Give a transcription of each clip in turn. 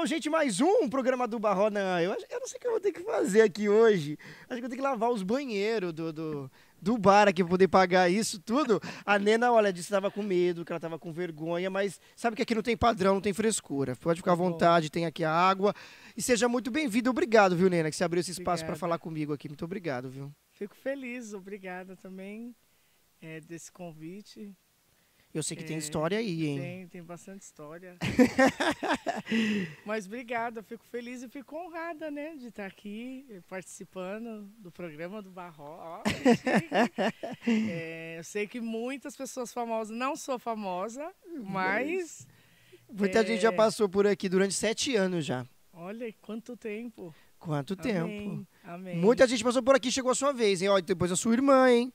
Então, gente, mais um programa do Barró. Não, eu não sei o que eu vou ter que fazer aqui hoje. Acho que eu vou ter que lavar os banheiros do bar aqui pra poder pagar isso tudo. A Nena, olha, disse que tava com medo, que ela tava com vergonha, mas sabe que aqui não tem padrão, não tem frescura. Pode ficar à vontade, tem aqui a água. E seja muito bem-vindo. Obrigado, viu, Nena, que você abriu esse espaço para falar comigo aqui. Muito obrigado, viu? Fico feliz, obrigada também desse convite. Eu sei que tem história aí, hein? Tem bastante história. Mas obrigada, fico feliz e fico honrada, né, de estar aqui participando do programa do Barró. Ó, eu sei que muitas pessoas famosas, não sou famosa, mas... Muita gente já passou por aqui durante 7 anos já. Olha, quanto tempo. Quanto tempo. Amém. Muita gente passou por aqui, chegou a sua vez, hein? Ó, depois a sua irmã, hein?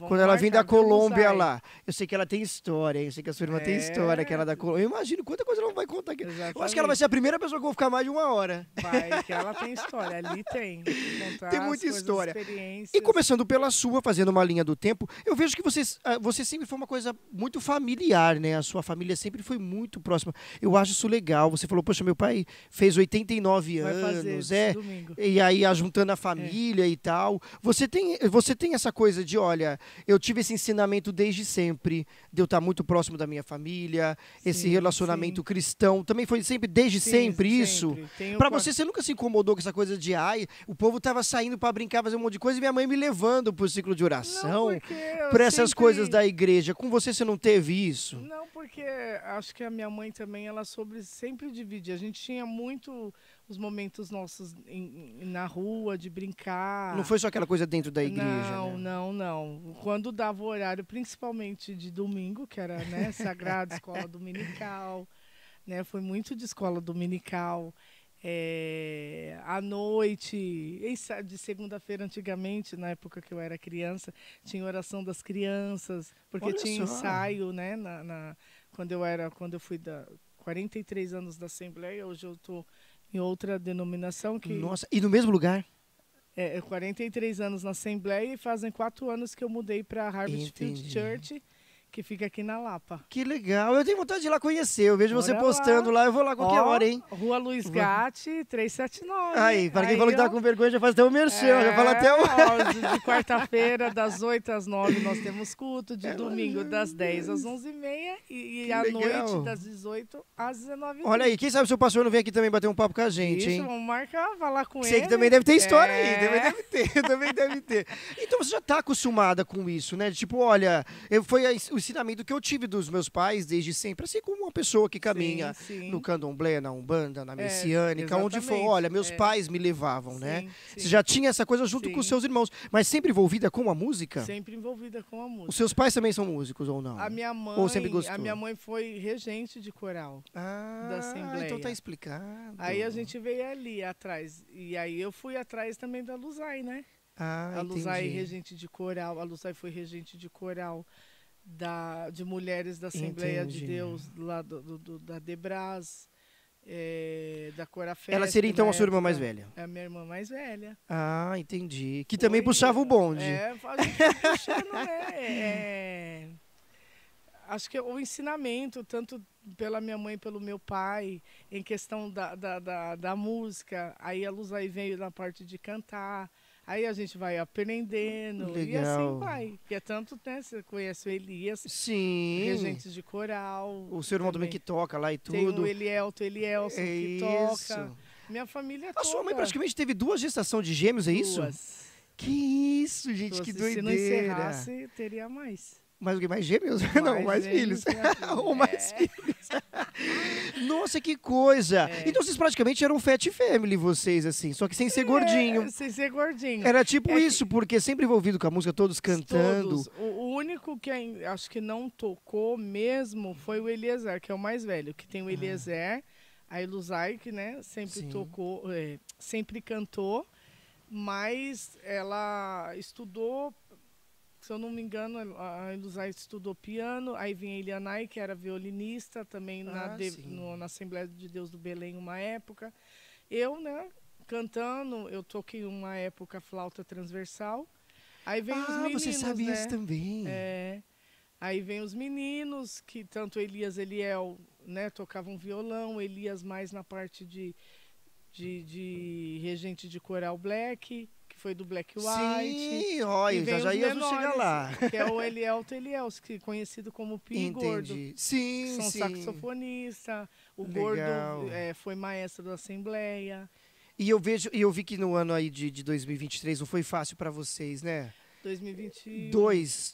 Quando ela vem da marcar, vamos Colômbia aí. lá. Eu sei que ela tem história, hein? Eu sei que a sua irmã tem história, que ela é da Colômbia. Eu imagino quanta coisa ela vai contar aqui. Exatamente. Eu acho que ela vai ser a primeira pessoa que eu vou ficar mais de 1 hora. Vai, que ela tem história. Ali tem. Tem muita as história. Experiências. E começando pela sua, fazendo uma linha do tempo, eu vejo que você sempre foi uma coisa muito familiar, né? A sua família sempre foi muito próxima. Eu acho isso legal. Você falou, poxa, meu pai fez 89 Vai anos, fazer esse domingo. E aí juntando a família e tal. Você tem essa coisa de, olha, eu tive esse ensinamento desde sempre, de eu estar muito próximo da minha família, esse relacionamento cristão, também foi sempre, desde sempre isso? Pra você nunca se incomodou com essa coisa de, o povo tava saindo pra brincar, fazer um monte de coisa, e minha mãe me levando pro ciclo de oração, pra essas coisas da igreja. Com você não teve isso? Não, porque acho que a minha mãe também, ela soube sempre dividir. A gente tinha muito os momentos nossos na rua, de brincar. Não foi só aquela coisa dentro da igreja, Não. Quando dava o horário, principalmente de domingo, que era, né, sagrado, escola dominical, né, foi muito de escola dominical. À noite, de segunda-feira antigamente, na época que eu era criança, tinha oração das crianças, porque tinha ensaio, né, quando eu fui 43 anos da Assembleia, hoje eu estou em outra denominação que... Nossa, e no mesmo lugar? 43 anos na Assembleia e fazem 4 anos que eu mudei para Harvest Field Church, que fica aqui na Lapa. Que legal. Eu tenho vontade de ir lá conhecer. Eu vejo você postando lá. Eu vou lá qualquer hora, hein? Rua Luiz Gatti, 379. Aí, para quem falou que tá com vergonha, já faz até o merchan. Já fala até o... De quarta-feira, das 8 às 9, nós temos culto. De domingo, das 10 às 11h30. E à noite, das 18 às 19h30. Olha aí, quem sabe o seu pastor não vem aqui também bater um papo com a gente, hein? Isso, vamos marcar, falar com ele. Sei que também deve ter história aí. Também deve ter. Então você já tá acostumada com isso, né? Tipo, olha, foi o ensinamento que eu tive dos meus pais desde sempre, assim como uma pessoa que caminha no candomblé, na umbanda, na messiânica, onde for, olha, meus pais me levavam, né? Você já tinha essa coisa junto com seus irmãos, mas sempre envolvida com a música? Sempre envolvida com a música. Os seus pais também são músicos ou não? A minha mãe, ou sempre gostou? A minha mãe foi regente de coral da Assembleia. Então tá explicado. Aí a gente veio ali atrás, e aí eu fui atrás também da Luzai, né? A Luzai regente de coral, a Luzai foi regente de coral de mulheres da Assembleia de Deus, lá da Debras, da Corafesta. Ela seria então a sua irmã mais velha? É a minha irmã mais velha. Entendi. Que também puxava o bonde. A gente foi puxando, né? Acho que o ensinamento, tanto pela minha mãe e pelo meu pai, em questão da música, aí a Luzai veio na parte de cantar. Aí a gente vai aprendendo. Legal. E assim vai. Que é tanto, né? Você conhece o Elias. Sim. Regentes de coral. O seu irmão também que toca lá e tudo. Tem o Elielson que toca. Minha família toca. A sua mãe praticamente teve 2 gestações de gêmeos, é isso? 2. Que isso, gente, que doideira. Se não encerrasse, teria mais. Mais o que? Mais gêmeos? Não, mais filhos. Ou mais filhos. Nossa, que coisa. Então vocês praticamente eram fat family, vocês, assim. Só que sem ser gordinho. Sem ser gordinho. Era tipo isso, porque sempre envolvido com a música, todos cantando. Todos. O único que acho que não tocou mesmo foi o Eliezer, que é o mais velho. Que tem o Eliezer, a Eluzai, que, né, sempre tocou, sempre cantou. Mas ela estudou... Se eu não me engano, a Eluzai estudou piano, aí vinha a Elianai, que era violinista, também na Assembleia de Deus do Belém, uma época. Eu, né, cantando, eu toquei uma época flauta transversal. Aí vem os meninos, você sabe isso também. Aí vem os meninos, que tanto Elias Eliel né, tocavam violão, Elias mais na parte de regente de coral black, que foi do Black White. Sim, E olha, vem já os ia chegar menores, lá. que é o Elielto Eliels, que é conhecido como Pi Gordo, Entendi. que Sim, são sim. saxofonistas. O Gordo Legal. foi maestro da Assembleia. E eu vi que no ano aí de 2023 não foi fácil para vocês, né? 2021. 22,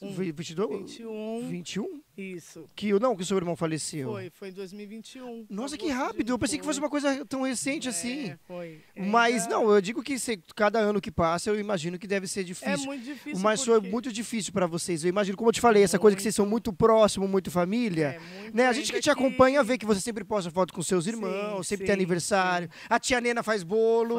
21. 21? Isso. Não, que o seu irmão faleceu. Foi em 2021. Nossa, que agosto de- rápido. Eu pensei que fosse foi. uma coisa tão recente assim. Foi. Mas Ainda não, eu digo que cada ano que passa, eu imagino que deve ser é difícil. muito difícil Mas foi porque muito difícil para vocês. Eu imagino, como eu te falei, essa coisa que vocês são muito próximos, muito família. muito Né? A gente que ainda te acompanha vê que você sempre posta foto com seus Sim, irmãos, sempre sim, tem aniversário. A tia Nena faz bolo.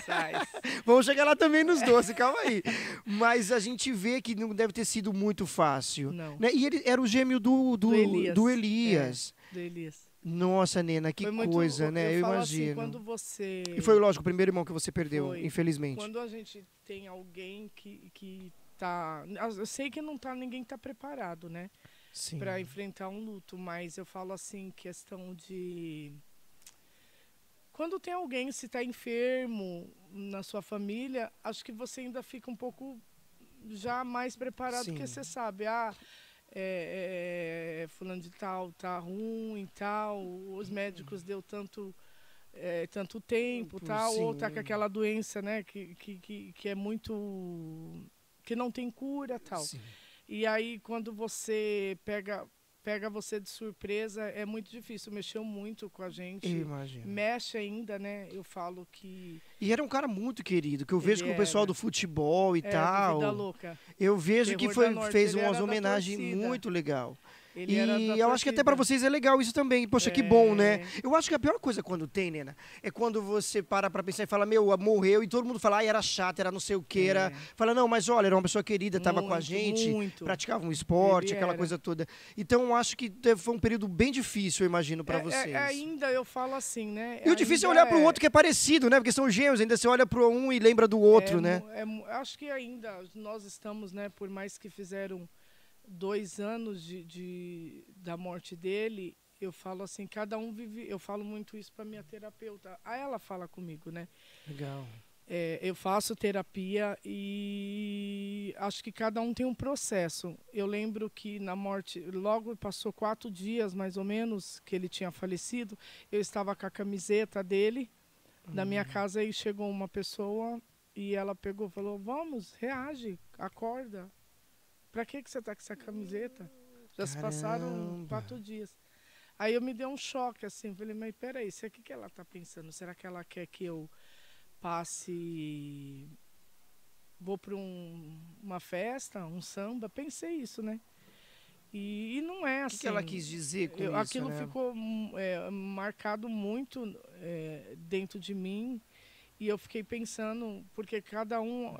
faz. Vamos chegar lá também nos doces, calma aí. Mas a gente vê que não deve ter sido muito fácil. Não. Né? E ele era o gêmeo do Elias. Do Elias. Nossa, Nena, que Foi muito- coisa, né? Eu falo assim, imagino. quando você... E foi, lógico, o primeiro irmão que você perdeu, Foi. infelizmente. Quando a gente tem alguém que tá... Eu sei que não tá, ninguém tá preparado, né? Sim. Para enfrentar um luto, mas eu falo assim, questão de... Quando tem alguém, se tá enfermo na sua família, acho que você ainda fica um pouco já mais preparado, Sim. porque você sabe, fulano de tal tá ruim e tal, os médicos deu tanto tempo, tal, ou tá com Sim. aquela doença, né, que é muito... que não tem cura, tal. Sim. E aí, quando você pega você de surpresa, é muito difícil. Mexeu muito com a gente. Eu imagino. Mexe ainda, né? Eu falo que... E era um cara muito querido, que eu vejo Ele com o pessoal era. do futebol e do tal. Vida Louca. Eu vejo que Terror da Norte, fez ele umas era da homenagens torcida. muito legal. Ele E era da eu acho que até pra torcida. vocês é legal isso também. Poxa, que É. bom, né? Eu acho que a pior coisa quando tem, Nena, é quando você para pra pensar e fala, meu, morreu, e todo mundo fala, era chato, era não sei o que, era... Fala, não, mas olha, era uma pessoa querida, tava com a gente, muito. praticava um esporte, Ele aquela era. coisa toda. Então eu acho que foi um período bem difícil, eu imagino, pra vocês. Ainda eu falo assim, né? E o difícil é ainda olhar pro outro que é parecido, né? Porque são gêmeos, ainda você olha pro um e lembra do outro, né? Acho que ainda nós estamos, né? Por mais que fizeram 2 anos da morte dele, eu falo assim, cada um vive... Eu falo muito isso para minha terapeuta. Aí ela fala comigo, né? Legal. Eu faço terapia e acho que cada um tem um processo. Eu lembro que na morte, logo passou 4 dias, mais ou menos, que ele tinha falecido, eu estava com a camiseta dele na minha casa e chegou uma pessoa e ela pegou e falou, vamos, reage, acorda. Pra que você tá com essa camiseta? Já se passaram 4 dias. Aí eu me dei um choque, assim, falei, mas peraí, o que ela tá pensando? Será que ela quer que eu passe, vou para uma festa, um samba? Pensei isso, né? E não é assim. O que ela quis dizer com isso, aquilo né? ficou marcado muito dentro de mim. E eu fiquei pensando, porque cada um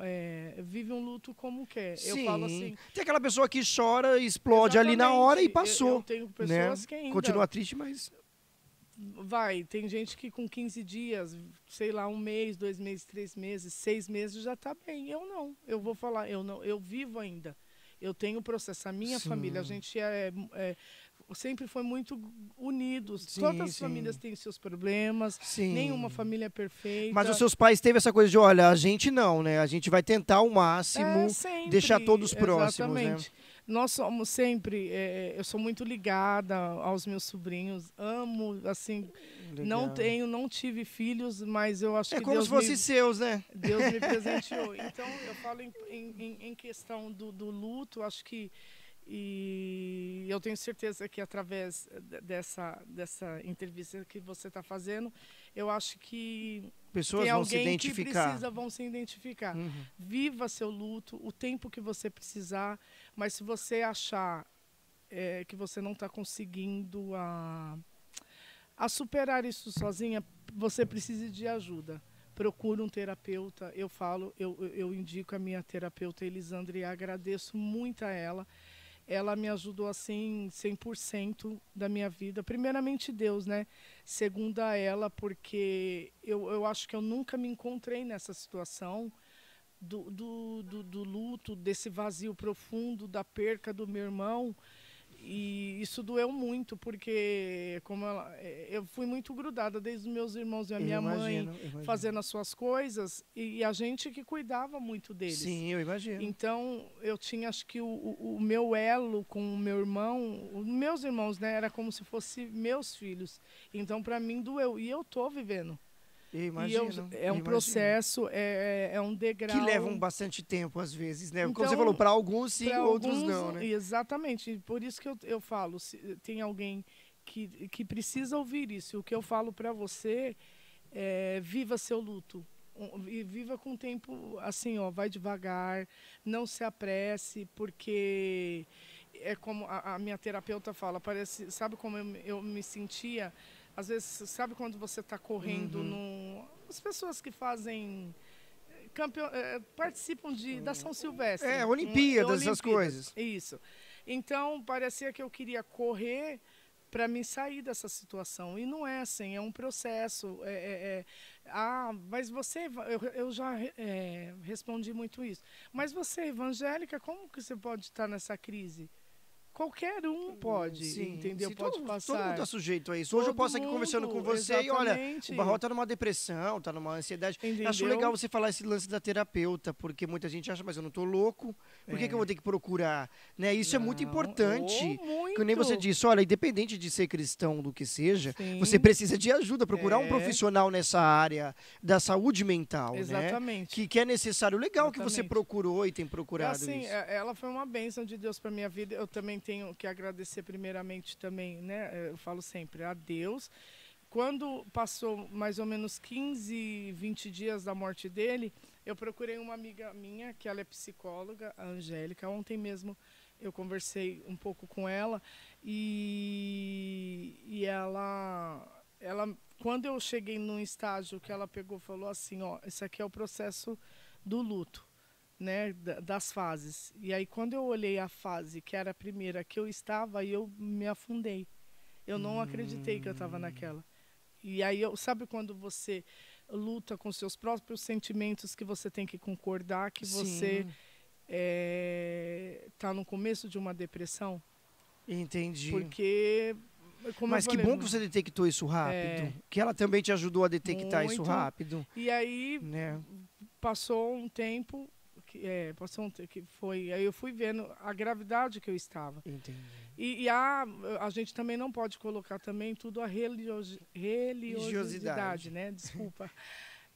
vive um luto como quer. Sim. Eu falo assim... Tem aquela pessoa que chora, explode ali na hora e exatamente, passou. Eu tenho pessoas né? que ainda... Continua triste, mas... Tem gente que com 15 dias, sei lá, 1 mês, 2 meses, 3 meses, 6 meses já está bem. Eu não. Eu vou falar, eu vivo ainda. Eu tenho o processo. A minha Sim. família, a gente sempre foi muito unidos. Sim, Todas as sim. famílias têm seus problemas. Sim. Nenhuma família é perfeita. Mas os seus pais teve essa coisa de, olha, a gente não, né? A gente vai tentar ao máximo sempre, deixar todos próximos, exatamente. né? Nós somos sempre... eu sou muito ligada aos meus sobrinhos. Amo, assim... Legal. Não tive filhos, mas eu acho que como Deus se fossem seus, né? Deus me presenteou. Então, eu falo em questão do luto, acho que... E eu tenho certeza que através dessa entrevista que você está fazendo, eu acho que pessoas tem vão se alguém que identificar. vão se identificar. Uhum. Viva seu luto, o tempo que você precisar, mas se você achar que você não está conseguindo a superar isso sozinha, você precisa de ajuda. Procure um terapeuta. Eu falo, eu indico a minha terapeuta Elisandra e agradeço muito a ela. Ela me ajudou assim 100% da minha vida. Primeiramente Deus, né? Segunda ela, porque eu acho que eu nunca me encontrei nessa situação do luto, desse vazio profundo, da perca do meu irmão. E isso doeu muito, porque eu fui muito grudada desde os meus irmãos e a minha mãe fazendo as suas coisas, e a gente que cuidava muito deles. Sim, eu imagino. Então, eu tinha, acho que o meu elo com o meu irmão, os meus irmãos, né, era como se fossem meus filhos. Então, para mim, doeu. E eu tô vivendo. Imagino, é um processo, é um degrau. Que levam bastante tempo, às vezes, né? Então, como você falou, para alguns sim, outros não, né? Exatamente. Por isso que eu falo, se tem alguém que precisa ouvir isso. O que eu falo para você é: viva seu luto. E viva com o tempo, assim, ó, vai devagar, não se apresse, porque é como a minha terapeuta fala, parece, sabe como eu me sentia? Às vezes, sabe quando você está correndo as pessoas que fazem participam da São Silvestre. Olimpíadas, essas coisas. Isso. Então, parecia que eu queria correr para me sair dessa situação. E não é assim, é um processo. Mas você... Eu já respondi muito isso. Mas você, evangélica, como que você pode estar nessa crise? Qualquer um pode, entendeu? Pode passar. Todo mundo está sujeito a isso. Hoje eu posso estar aqui conversando com você e olha, o Barrote está numa depressão, está numa ansiedade. Entendeu? Acho legal você falar esse lance da terapeuta, porque muita gente acha, mas eu não estou louco, por que eu vou ter que procurar? Né? Isso é muito importante. Muito. Que nem você disse, olha, independente de ser cristão, do que seja, você precisa de ajuda, procurar um profissional nessa área da saúde mental. Exatamente. Né? Que é necessário. Legal que você procurou e tem procurado isso. Ela foi uma bênção de Deus para minha vida. Eu também tenho que agradecer primeiramente também, né? Eu falo sempre a Deus. Quando passou mais ou menos 15, 20 dias da morte dele, eu procurei uma amiga minha, que ela é psicóloga, a Angélica. Ontem mesmo eu conversei um pouco com ela e ela, quando eu cheguei num estágio que ela pegou, falou assim, ó, esse aqui é o processo do luto. Né, das fases. E aí, quando eu olhei a fase, que era a primeira que eu estava, eu me afundei. Eu não acreditei que eu estava naquela. E aí, sabe quando você luta com seus próprios sentimentos, que você tem que concordar que você está no começo de uma depressão? Entendi. Porque... Mas que bom que você detectou isso rápido. Que ela também te ajudou a detectar isso rápido. E aí, passou um tempo... aí eu fui vendo a gravidade que eu estava. Entendi. E a gente também não pode colocar também tudo a religiosidade, né? Desculpa.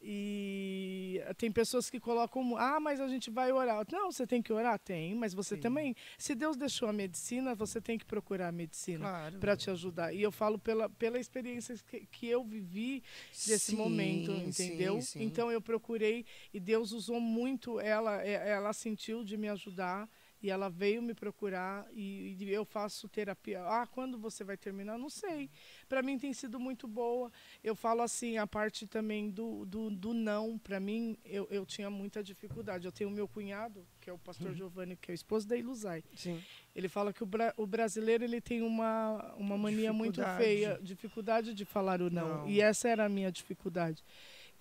E tem pessoas que colocam, mas a gente vai orar. Não, você tem que orar? Tem, mas você também, se Deus deixou a medicina, você tem que procurar a medicina para te ajudar. E eu falo pela experiência que eu vivi desse momento, entendeu? Sim. Então eu procurei e Deus usou muito, ela sentiu de me ajudar. E ela veio me procurar e eu faço terapia. Quando você vai terminar? Não sei. Para mim tem sido muito boa. Eu falo assim, a parte também do não, para mim, eu tinha muita dificuldade. Eu tenho o meu cunhado, que é o pastor Giovanni, que é o esposo da Ilusai. Sim. Ele fala que o brasileiro ele tem uma mania muito feia, dificuldade de falar o não. E essa era a minha dificuldade.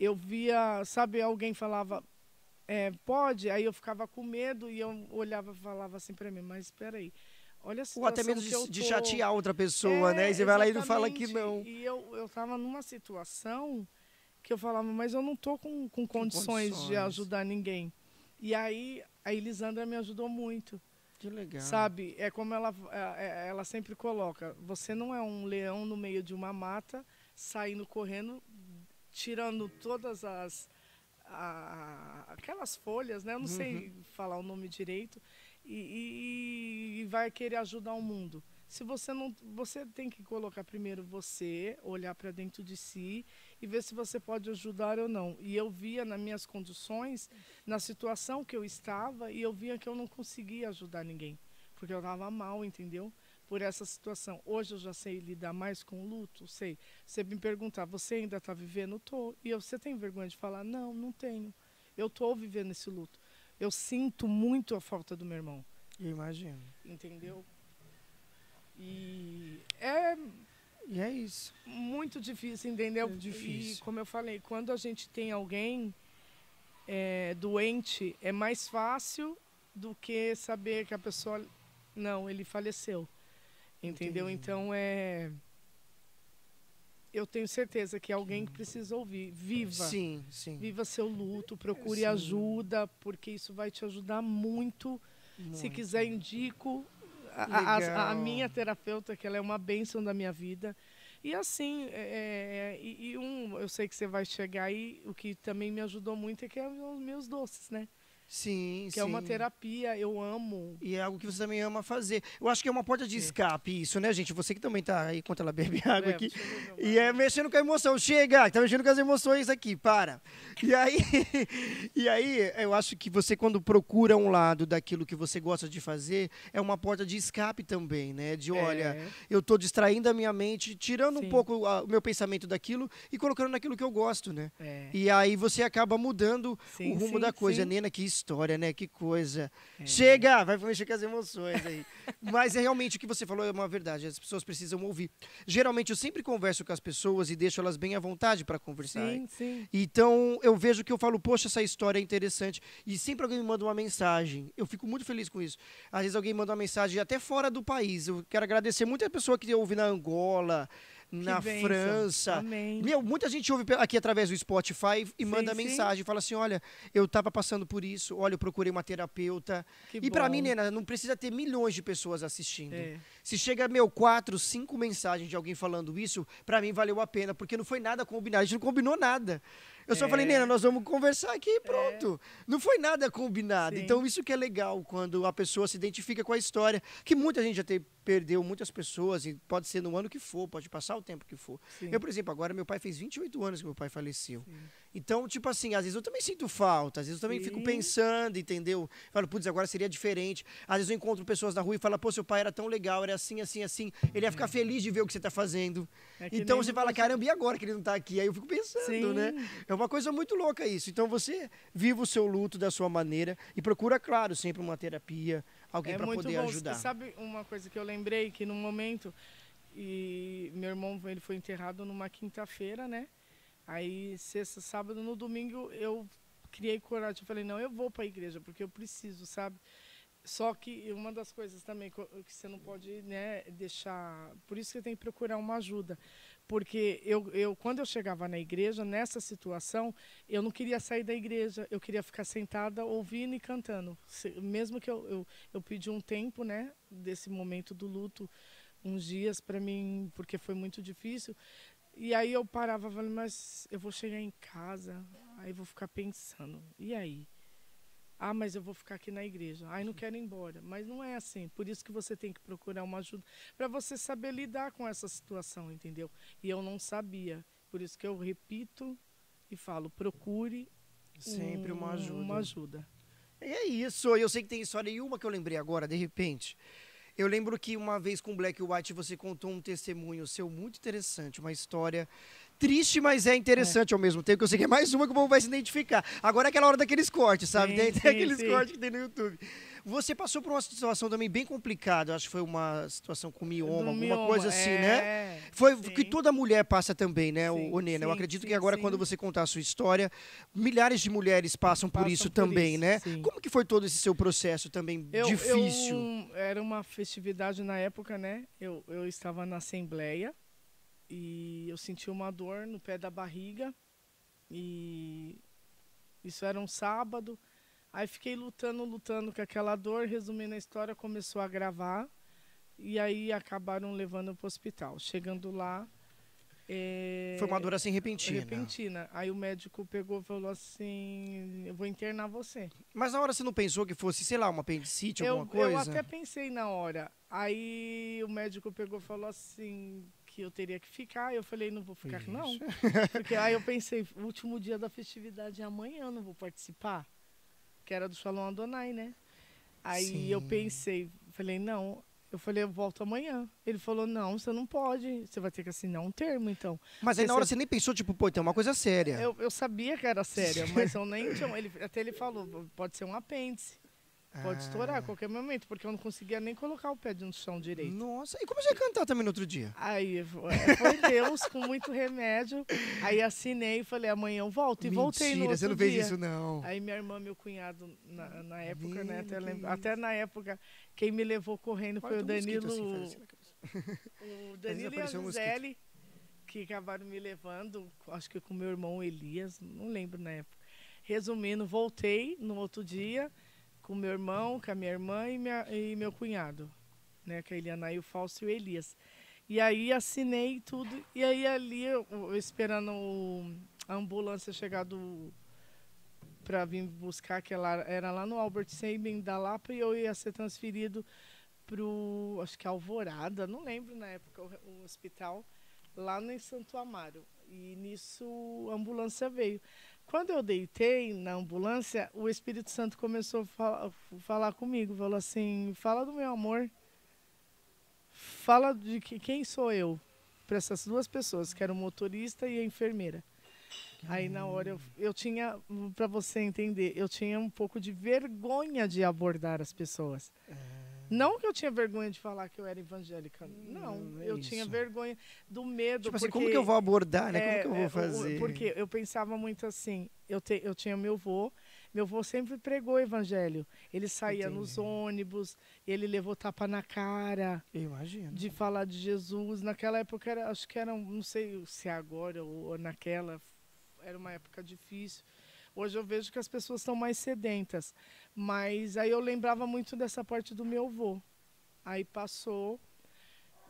Eu via, sabe, alguém falava... pode, aí eu ficava com medo e eu olhava e falava assim para mim, mas espera aí, olha a situação. Ou até mesmo de chatear outra pessoa, né? E você vai lá e não fala que não. E eu estava numa situação que eu falava, mas eu não estou com condições de ajudar ninguém. E aí a Elisandra me ajudou muito. Que legal. Sabe, é como ela sempre coloca, você não é um leão no meio de uma mata, saindo correndo, tirando todas aquelas folhas, né? Eu não sei falar o nome direito, e vai querer ajudar o mundo. Se você não, você tem que colocar primeiro você, olhar para dentro de si e ver se você pode ajudar ou não. E eu via nas minhas condições, na situação que eu estava, e eu via que eu não conseguia ajudar ninguém, porque eu estava mal, entendeu? Por essa situação. Hoje eu já sei lidar mais com o luto, sei. Você me perguntar, você ainda está vivendo? Estou. E você tem vergonha de falar? Não, não tenho. Eu estou vivendo esse luto. Eu sinto muito a falta do meu irmão. Eu imagino. Entendeu? E é isso. Muito difícil, entendeu? É difícil. E como eu falei, quando a gente tem alguém doente, é mais fácil do que saber que a pessoa... Não, ele faleceu. Entendeu? Entendi. Então, eu tenho certeza que é alguém que precisa ouvir. Viva. Sim, sim. Viva seu luto, procure Sim. ajuda, porque isso vai te ajudar muito. Se quiser, indico a minha Legal. terapeuta, que ela é uma bênção da minha vida. E assim, eu sei que você vai chegar aí, o que também me ajudou muito é que é os meus doces, né? Sim, Que é uma sim. terapia, eu amo. E é algo que você também ama fazer. Eu acho que é uma porta de É. escape isso, né, gente? Você que também tá aí enquanto ela bebe água aqui. Deixa eu beber uma E é água. mexendo com a emoção. Chega, tá mexendo com as emoções aqui, para. E aí, e aí, eu acho que você, quando procura um lado daquilo que você gosta de fazer, é uma porta de escape também, né? De, olha, É, eu tô distraindo a minha mente, tirando um sim, pouco o meu pensamento daquilo e colocando naquilo que eu gosto, né? é. E aí você acaba mudando o Sim, rumo sim, da coisa. sim. Nena, que história, né? Que coisa. É. Chega! Vai mexer com as emoções aí. Mas é realmente o que você falou é uma verdade. As pessoas precisam ouvir. Geralmente eu sempre converso com as pessoas e deixo elas bem à vontade para conversar. Sim, sim. Então eu vejo que eu falo, poxa, essa história é interessante. E sempre alguém me manda uma mensagem. Eu fico muito feliz com isso. Às vezes alguém manda uma mensagem até fora do país. Eu quero agradecer muita pessoa que ouve na Angola, Que na bênção. França. Amém. Meu, muita gente ouve aqui através do Spotify e Sim, manda sim. mensagem. Fala assim, olha, eu estava passando por isso. Olha, eu procurei uma terapeuta. Que E pra mim, bom. Nena, não precisa ter milhões de pessoas assistindo. É. Se chega, meu, 4, 5 mensagens de alguém falando isso, pra mim valeu a pena, porque não foi nada combinado. A gente não combinou nada. Eu só falei, Nena, nós vamos conversar aqui e pronto. Não foi nada combinado. Sim. Então, isso que é legal, quando a pessoa se identifica com a história, que muita gente já perdeu muitas pessoas, e pode ser no ano que for, pode passar o tempo que for. Sim. Eu, por exemplo, agora meu pai fez 28 anos que meu pai faleceu. Sim. Então, tipo assim, às vezes eu também sinto falta, às vezes eu também fico Sim. pensando, entendeu? Falo, putz, agora seria diferente. Às vezes eu encontro pessoas na rua e falo, pô, seu pai era tão legal, era assim, assim, assim. Ele ia ficar feliz de ver o que você tá fazendo. É que Então nem você fala, você- caramba, e agora que ele não tá aqui? Aí eu fico pensando, Sim. né? É uma coisa muito louca isso. Então você vive o seu luto da sua maneira e procura, claro, sempre uma terapia, alguém para muito poder bom. ajudar. Sabe uma coisa que eu lembrei? Que no momento, e meu irmão ele foi enterrado numa quinta-feira, né? Aí, sexta, sábado, no domingo, eu criei coragem. Eu falei, não, eu vou para a igreja, porque eu preciso, sabe? Só que uma das coisas também que você não pode, né, deixar... Por isso que você tem que procurar uma ajuda. Porque quando eu chegava na igreja, nessa situação, eu não queria sair da igreja. Eu queria ficar sentada, ouvindo e cantando. Mesmo que eu pedi um tempo, né, desse momento do luto, uns dias para mim, porque foi muito difícil. E aí eu parava, falando, mas eu vou chegar em casa, aí vou ficar pensando, e aí? Ah, mas eu vou ficar aqui na igreja. Ai, não quero ir embora. Mas não é assim. Por isso que você tem que procurar uma ajuda para você saber lidar com essa situação, entendeu? E eu não sabia. Por isso que eu repito e falo, procure Sempre uma ajuda. uma ajuda. E é isso. Eu sei que tem história. E uma que eu lembrei agora, de repente. Eu lembro que uma vez com Black White você contou um testemunho seu muito interessante, uma história triste, mas é interessante ao mesmo tempo, que eu sei que é mais uma que o povo vai se identificar. Agora é aquela hora daqueles cortes, sabe? Sim, Tem sim, aqueles sim. cortes que tem no YouTube. Você passou por uma situação também bem complicada, acho que foi uma situação com mioma, Do alguma mioma, coisa assim, né? Foi o que sim. toda mulher passa também, né, Sim, o Nena? Eu sim, acredito que sim, agora, sim. quando você contar a sua história, milhares de mulheres passam por Passam isso por também, isso, né? sim. Como que foi todo esse seu processo também difícil? Era uma festividade na época, né? Eu estava na Assembleia e eu senti uma dor no pé da barriga. E isso era um sábado. Aí fiquei lutando com aquela dor. Resumindo a história, começou a agravar. E aí acabaram levando para o hospital. Chegando lá... Foi uma dor assim repentina. repentina. Aí o médico pegou e falou assim, eu vou internar você. Mas na hora você não pensou que fosse, sei lá, uma apendicite, alguma Eu coisa? até pensei na hora. Aí o médico pegou e falou assim, que eu teria que ficar. Eu falei, não vou ficar Ixi. não. Porque aí eu pensei, o último dia da festividade é amanhã, eu não vou participar. Que era do Shalom Adonai, né? Aí Sim. eu pensei, falei, não. Eu falei, eu volto amanhã. Ele falou, não, você não pode. Você vai ter que assinar um termo, então. Mas aí na Porque hora você nem pensou, tipo, pô, tem uma coisa séria. eu sabia que era séria, mas eu nem tinha. Até ele falou, pode ser um apêndice. Pode estourar a qualquer momento, porque eu não conseguia nem colocar o pé no chão direito. Nossa, e como você ia cantar também no outro dia? Aí foi Deus com muito remédio. Aí assinei e falei, amanhã eu volto. E voltei no Mentira, outro você não fez dia. isso não. Aí minha irmã, meu cunhado, na época, né? Menino, que Até na época, quem me levou correndo foi o Corta um mosquito Danilo. assim, faz assim na cabeça. O Danilo e a Gisele, que acabaram me levando, acho que com meu irmão Elias, não lembro na época. Resumindo, voltei no outro dia com meu irmão, com a minha irmã e meu cunhado, né, que é a Eliana e o Fausto e o Elias. E aí assinei tudo, e aí ali, eu esperando a ambulância chegar para vir buscar, que ela era lá no Albert Sabin da Lapa, e eu ia ser transferido para o, acho que Alvorada, não lembro na época, o hospital, lá em Santo Amaro. E nisso a ambulância veio. Quando eu deitei na ambulância, o Espírito Santo começou a falar comigo, falou assim, fala do meu amor, fala de quem sou eu, para essas duas pessoas, que era o motorista e a enfermeira. Aí na hora eu tinha, para você entender, eu tinha um pouco de vergonha de abordar as pessoas. Não que eu tinha vergonha de falar que eu era evangélica, não, eu tinha vergonha do medo. Tipo porque, assim, como que eu vou abordar, né? Como que eu vou fazer? Porque eu pensava muito assim, eu tinha meu avô sempre pregou o evangelho. Ele saía nos ônibus, ele levou tapa na cara. Eu imagino. De falar de Jesus. Naquela época, acho que era, não sei se é agora ou naquela, era uma época difícil. Hoje eu vejo que as pessoas estão mais sedentas. Mas aí eu lembrava muito dessa parte do meu avô. Aí passou,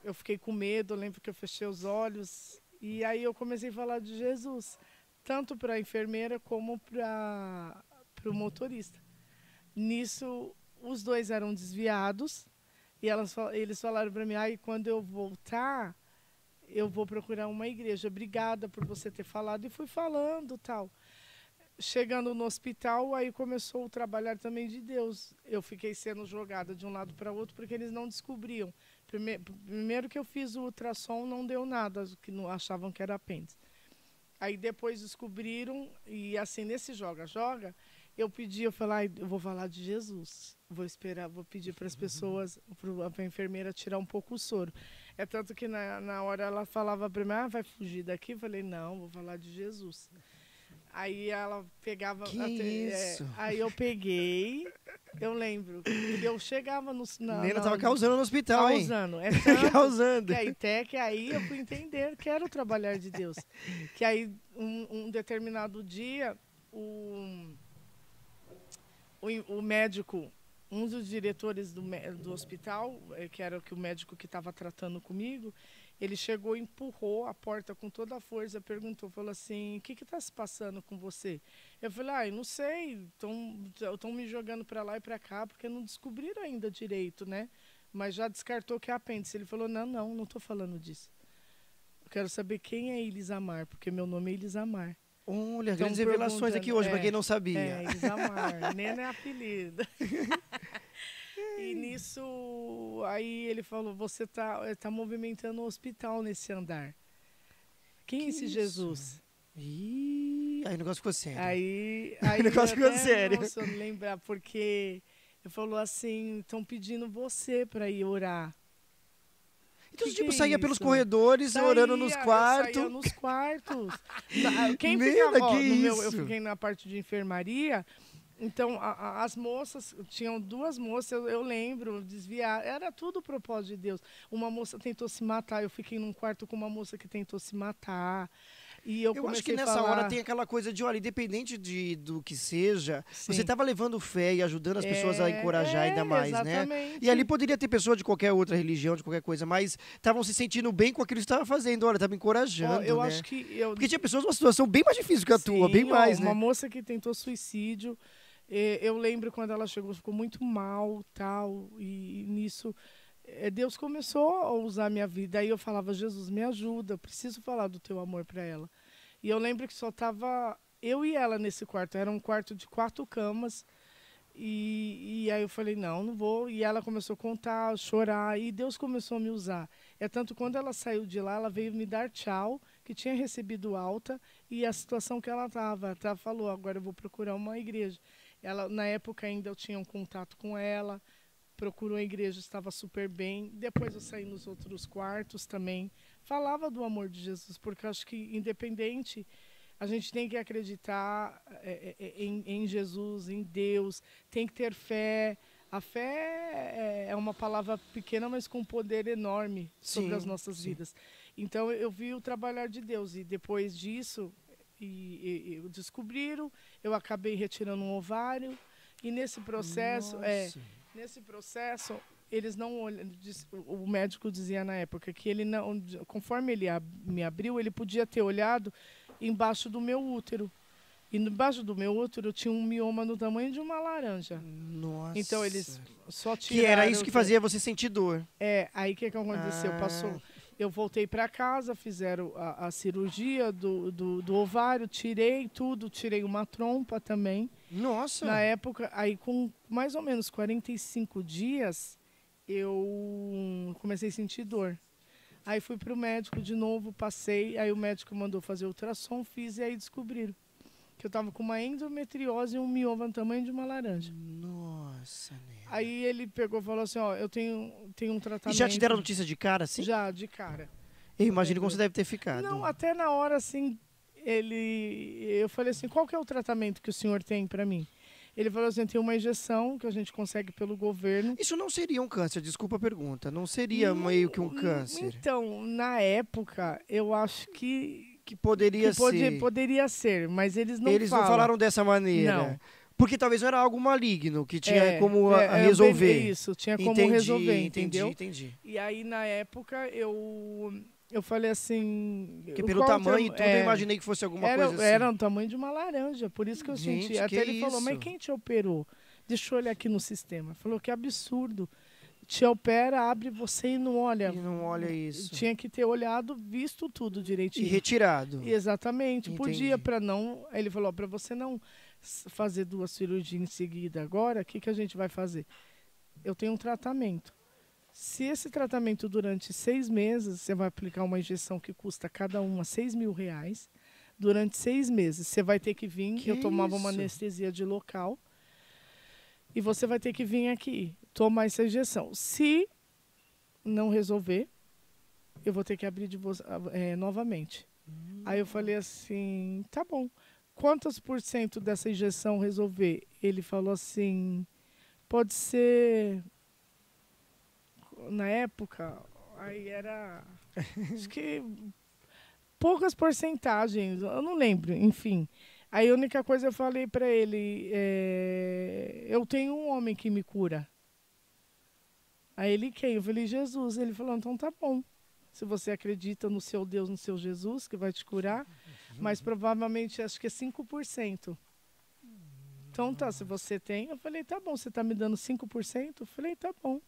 eu fiquei com medo, eu lembro que eu fechei os olhos. E aí eu comecei a falar de Jesus. Tanto para a enfermeira como para o motorista. Nisso, os dois eram desviados. E eles falaram para mim, quando eu voltar, eu vou procurar uma igreja. Obrigada por você ter falado. E fui falando, tal. Chegando no hospital, aí começou o trabalhar também de Deus. Eu fiquei sendo jogada de um lado para o outro porque eles não descobriam. Primeiro que eu fiz o ultrassom, não deu nada, que não achavam que era apêndice. Aí depois descobriram, e assim, nesse joga-joga, eu falei, eu vou falar de Jesus. Vou esperar, vou pedir para as pessoas, para a enfermeira tirar um pouco o soro. É tanto que na hora ela falava para mim, vai fugir daqui? Eu falei, não, vou falar de Jesus. Aí ela pegava... aí eu peguei, eu lembro, eu chegava no... Nena tava causando no hospital, hein? Causando. Causando. Que aí eu fui entender que era o trabalhar de Deus. Que aí, um determinado dia, o médico, um dos diretores do hospital, que era o médico que estava tratando comigo, ele chegou e empurrou a porta com toda a força, perguntou, falou assim, o que está se passando com você? Eu falei, não sei, estão me jogando para lá e para cá, porque não descobriram ainda direito, né? Mas já descartou que é apêndice. Ele falou, não estou falando disso. Eu quero saber quem é Elisamar, porque meu nome é Elisamar. Olha, grandes revelações aqui hoje, para quem não sabia. Elisamar, Nena é apelido. E nisso, aí ele falou, você tá movimentando o hospital nesse andar. Quem é esse isso? Jesus? Ih, aí o negócio ficou sério. Aí o negócio ficou sério. Nossa, eu não lembrar, porque ele falou assim, estão pedindo você para ir orar. Então, tipo, saía pelos corredores, orando nos quartos. Saía nos quartos. Quem Nena, ficava, isso? Eu fiquei na parte de enfermaria. Então, as moças, tinham duas moças, eu lembro, desviar, era tudo o propósito de Deus. Uma moça tentou se matar, eu fiquei num quarto com uma moça que tentou se matar. E eu acho que nessa hora tem aquela coisa de, olha, independente do que seja, sim, você estava levando fé e ajudando as pessoas a encorajar ainda mais, exatamente, né? E ali poderia ter pessoa de qualquer outra religião, de qualquer coisa, mas estavam se sentindo bem com aquilo que estava fazendo, olha, estava encorajando, eu né? acho que porque tinha pessoas numa situação bem mais difícil que a tua, bem mais, né? Uma moça que tentou suicídio, eu lembro quando ela chegou, ficou muito mal, tal, e nisso Deus começou a usar a minha vida. Aí eu falava, Jesus, me ajuda, eu preciso falar do teu amor para ela. E eu lembro que só tava eu e ela nesse quarto, era um quarto de 4 camas, e aí eu falei, não vou, e ela começou a contar, chorar, e Deus começou a me usar. É tanto quando ela saiu de lá, ela veio me dar tchau, que tinha recebido alta, e a situação que ela estava, ela falou, agora eu vou procurar uma igreja. Ela, na época ainda eu tinha um contato com ela, procurou a igreja, estava super bem. Depois eu saí nos outros quartos também. Falava do amor de Jesus, porque eu acho que, independente, a gente tem que acreditar em Jesus, em Deus, tem que ter fé. A fé é uma palavra pequena, mas com poder enorme sobre as nossas vidas. Então, eu vi o trabalhar de Deus. E depois disso, descobriram, eu acabei retirando um ovário. E nesse processo, eles não olham. O médico dizia na época que ele não, conforme ele me abriu, ele podia ter olhado embaixo do meu útero. E embaixo do meu útero tinha um mioma no tamanho de uma laranja. Nossa. Então eles só tiraram. Que era isso que fazia você sentir dor. Aí o que aconteceu? Eu voltei para casa, fizeram a cirurgia do ovário, tirei tudo, tirei uma trompa também. Nossa! Na época, aí com mais ou menos 45 dias, eu comecei a sentir dor. Aí fui para o médico de novo, passei, aí o médico mandou fazer ultrassom, fiz e aí descobriram que eu estava com uma endometriose e um mioma no tamanho de uma laranja. Nossa, né? Aí ele pegou e falou assim, ó, eu tenho um tratamento... E já te deram notícia de cara, assim? Já, de cara. Eu imagino como você deve ter ficado. Não, até na hora, assim, eu falei assim, qual que é o tratamento que o senhor tem para mim? Ele falou assim, tem uma injeção que a gente consegue pelo governo. Isso não seria um câncer, desculpa a pergunta. Não seria meio que um câncer? Então, na época, eu acho que poderia ser. Poderia ser, mas eles não Eles não falaram dessa maneira. Não. Porque talvez não era algo maligno, que tinha como resolver. Isso, tinha como resolver, entendeu? Entendi. E aí, na época, eu falei assim... Porque pelo tamanho e tudo, eu imaginei que fosse alguma coisa assim. Era o tamanho de uma laranja, por isso que eu senti. Até ele falou, mas quem te operou? Deixa eu olhar aqui no sistema. Falou, que absurdo. Te opera, abre você e não olha. E não olha isso. Tinha que ter olhado, visto tudo direitinho. E retirado. Exatamente. Entendi. Podia para não... Aí ele falou, para você não fazer 2 cirurgias em seguida agora, o que a gente vai fazer? Eu tenho um tratamento. Se esse tratamento durante 6 meses, você vai aplicar uma injeção que custa cada uma R$6.000. Durante 6 meses, você vai ter que vir. Eu tomava uma anestesia de local. E você vai ter que vir aqui tomar essa injeção. Se não resolver, eu vou ter que abrir novamente. Aí eu falei assim, tá bom. Quantos % dessa injeção resolver? Ele falou assim, pode ser... Na época, aí era... acho que poucas porcentagens, eu não lembro, enfim. Aí a única coisa eu falei para ele, eu tenho um homem que me cura. Aí ele, quem? Eu falei, Jesus. Ele falou, então tá bom. Se você acredita no seu Deus, no seu Jesus, que vai te curar, mas provavelmente acho que é 5%. Então tá, se você tem, eu falei, tá bom, você tá me dando 5%? Eu falei, tá bom.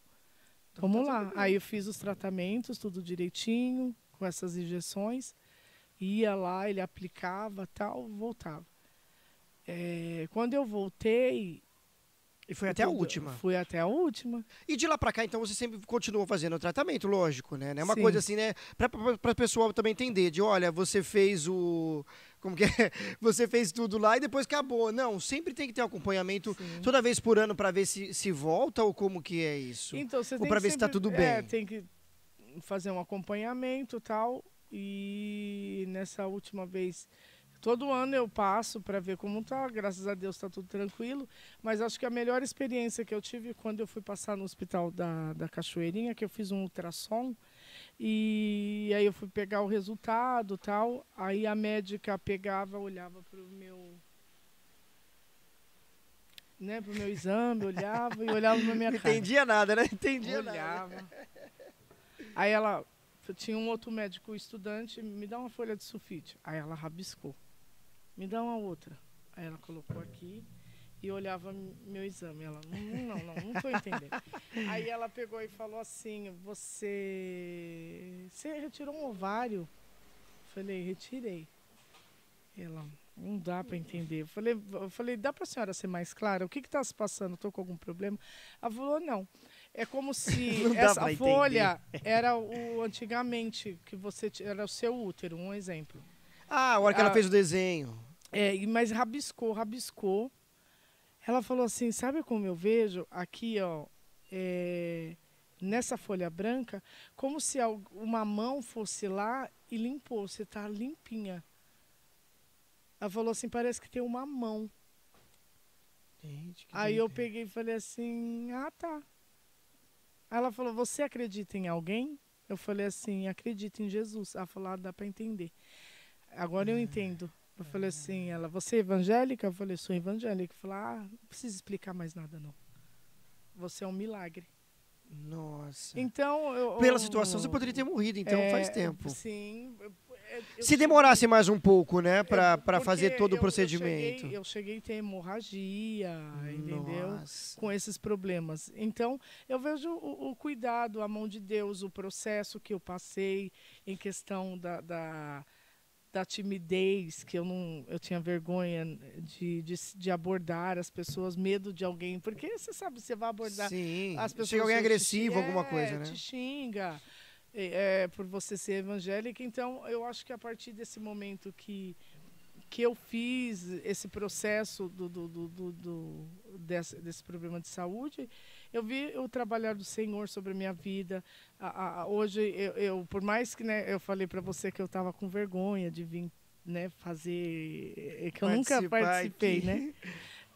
Vamos lá. Aí eu fiz os tratamentos, tudo direitinho, com essas injeções. Ia lá, ele aplicava, tal, voltava. Quando eu voltei... E foi até a última. Fui até a última. E de lá pra cá, então, você sempre continuou fazendo o tratamento, lógico, né? É uma coisa assim, né? Pra pessoa também entender, de olha, você fez o... Como que é? Você fez tudo lá e depois acabou. Não, sempre tem que ter um acompanhamento toda vez por ano pra ver se volta ou como que é isso? Então, você ou tem pra que ver se tá tudo bem? Tem que fazer um acompanhamento e tal. E nessa última vez... Todo ano eu passo para ver como tá, graças a Deus está tudo tranquilo, mas acho que a melhor experiência que eu tive quando eu fui passar no hospital da Cachoeirinha, que eu fiz um ultrassom, e aí eu fui pegar o resultado tal, aí a médica pegava, olhava para o meu... Né, pro meu exame, olhava e olhava na minha cara. Não entendia nada, né? Entendia olhava. Nada. Aí ela... Tinha um outro médico estudante, me dá uma folha de sulfite. Aí ela rabiscou. Me dá uma outra. Aí ela colocou aqui e olhava meu exame. Ela, não estou entendendo. Aí ela pegou e falou assim, você retirou um ovário? Eu falei, retirei. Ela, não dá para entender. Eu falei, dá para a senhora ser mais clara? O que está se passando? Estou com algum problema? Ela falou, não. É como se essa folha era antigamente, que era o seu útero, um exemplo. Ah, a hora que ela fez o desenho. Mas rabiscou. Ela falou assim, sabe como eu vejo aqui, ó, nessa folha branca, como se uma mão fosse lá e limpou, você está limpinha. Ela falou assim, parece que tem uma mão. Gente, que Aí eu doideira. peguei e falei assim, ah, tá. Aí ela falou, você acredita em alguém? Eu falei assim, acredito em Jesus. Ela falou, ah, dá pra entender. Agora eu entendo. Eu falei assim, ela, você é evangélica? Eu falei, sou evangélica. Eu falei, ah, não precisa explicar mais nada, não. Você é um milagre. Nossa. Então, Pela situação, você poderia ter morrido, então faz é, tempo. sim, eu Se cheguei, demorasse mais um pouco, né, pra porque fazer todo o procedimento. eu cheguei a ter hemorragia, entendeu? Nossa. Com esses problemas. Então, eu vejo o cuidado, a mão de Deus, o processo que eu passei em questão da timidez, que eu tinha vergonha de abordar as pessoas, medo de alguém, porque você sabe, você vai abordar Sim. as pessoas, Chega alguém agressivo, alguma coisa, né? te xinga, por você ser evangélica. Então, eu acho que a partir desse momento que eu fiz esse processo desse problema de saúde, eu vi o trabalhar do Senhor sobre a minha vida. Hoje, por mais que, né, eu falei para você que eu estava com vergonha de vir, né, fazer, que eu nunca participei, aqui. né,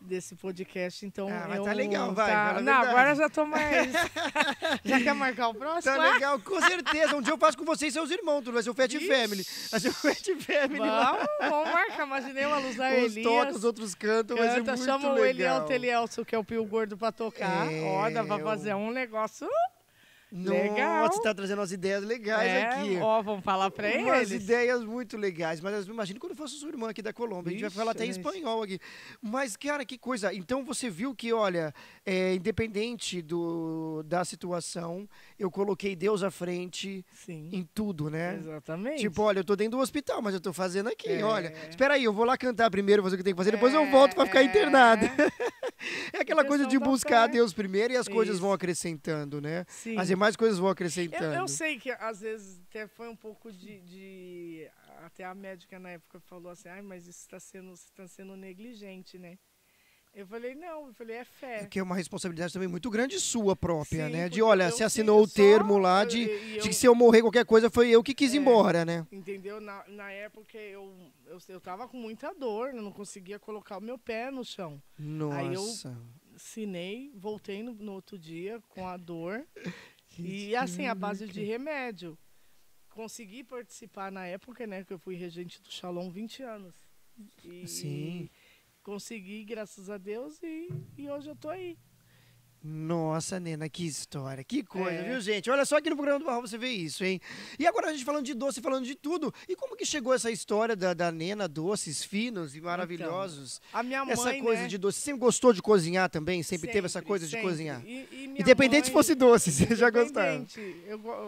desse podcast, então Mas tá legal, vai, fala a não, agora verdade. eu já tô mais... Já quer marcar o próximo? Tá legal, com certeza. Um dia eu faço com vocês e seus irmãos, tudo vai ser o Fat Ixi. Family. Vai ser o Fat Family lá. Vamos marcar. Imaginei uma luz da Uns tocam, Elias. os outros cantam, vai ser Canta, muito chama o legal. Eliel Telielso, que é o Pio Gordo, pra tocar. Ó, dá pra fazer um negócio legal. Nossa, você tá trazendo umas ideias legais aqui. Ó, vamos falar pra Umas eles. ideias muito legais. Mas imagina quando fosse sua irmã aqui da Colômbia. A gente vai falar até em espanhol aqui. Mas, cara, que coisa. Então você viu que, olha, independente da situação, eu coloquei Deus à frente em tudo, né? Exatamente. Tipo, olha, eu tô dentro do hospital, mas eu tô fazendo aqui, olha. Espera aí, eu vou lá cantar primeiro, fazer o que tem que fazer, depois eu volto pra ficar internado. É aquela coisa de buscar Deus primeiro e as coisas vão acrescentando, né? Sim. As demais coisas vão acrescentando. Eu sei que às vezes até foi um pouco até a médica na época falou assim, ai, mas isso você está sendo negligente, né? Eu falei, não, é fé. Que é uma responsabilidade também muito grande sua própria, Sim, né? De, porque olha, você assinou o termo lá de que se eu morrer qualquer coisa foi eu que quis ir embora, né? Entendeu? Na época eu tava com muita dor, eu não conseguia colocar o meu pé no chão. Nossa. Aí eu assinei, voltei no outro dia com a dor. E assim, a base de remédio. Consegui participar na época, né? Que eu fui regente do Shalom 20 anos. Sim. Consegui, graças a Deus, e hoje eu tô aí. Nossa, Nena, que história, que coisa, viu, gente? Olha só aqui no programa do Barro você vê isso, hein? E agora a gente falando de doce, falando de tudo. E como que chegou essa história da Nena, doces finos e maravilhosos? Então, a minha mãe, essa coisa, né, de doce. Você sempre gostou de cozinhar também? Sempre teve essa coisa de cozinhar? Independente se fosse doce, você já gostava?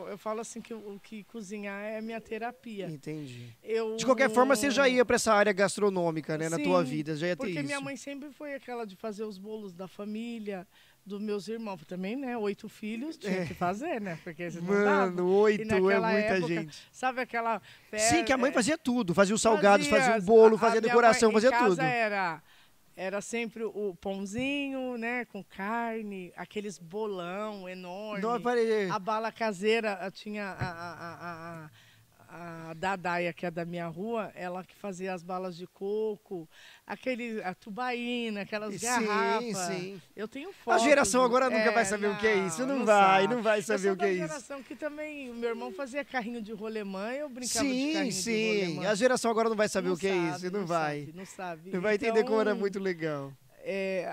Eu falo assim que cozinhar é a minha terapia. Entendi. De qualquer forma, você já ia para essa área gastronômica, né, na tua vida, já ia ter isso. Porque minha mãe sempre foi aquela de fazer os bolos da família, dos meus irmãos também, né? 8 filhos, tinha que fazer, né? Porque você não dava. Mano, 8 é muita época, gente. Sabe aquela... Sim, que a mãe fazia tudo. Fazia os salgados, fazia o bolo, fazia a decoração, fazia tudo. Era sempre o pãozinho, né? Com carne, aqueles bolão enorme. Não, a bala caseira, tinha a Dadaia, que é da minha rua, ela que fazia as balas de coco, a tubaína, aquelas garrafas. Sim. Eu tenho fotos. A geração agora nunca vai saber o que é isso. Não vai saber o que é isso. A geração que também, meu irmão fazia carrinho de rolemã, eu brincava de carrinho de rolemã. Sim, a geração agora não vai saber o que é isso. Não vai. Não sabe. Não vai entender como era muito legal.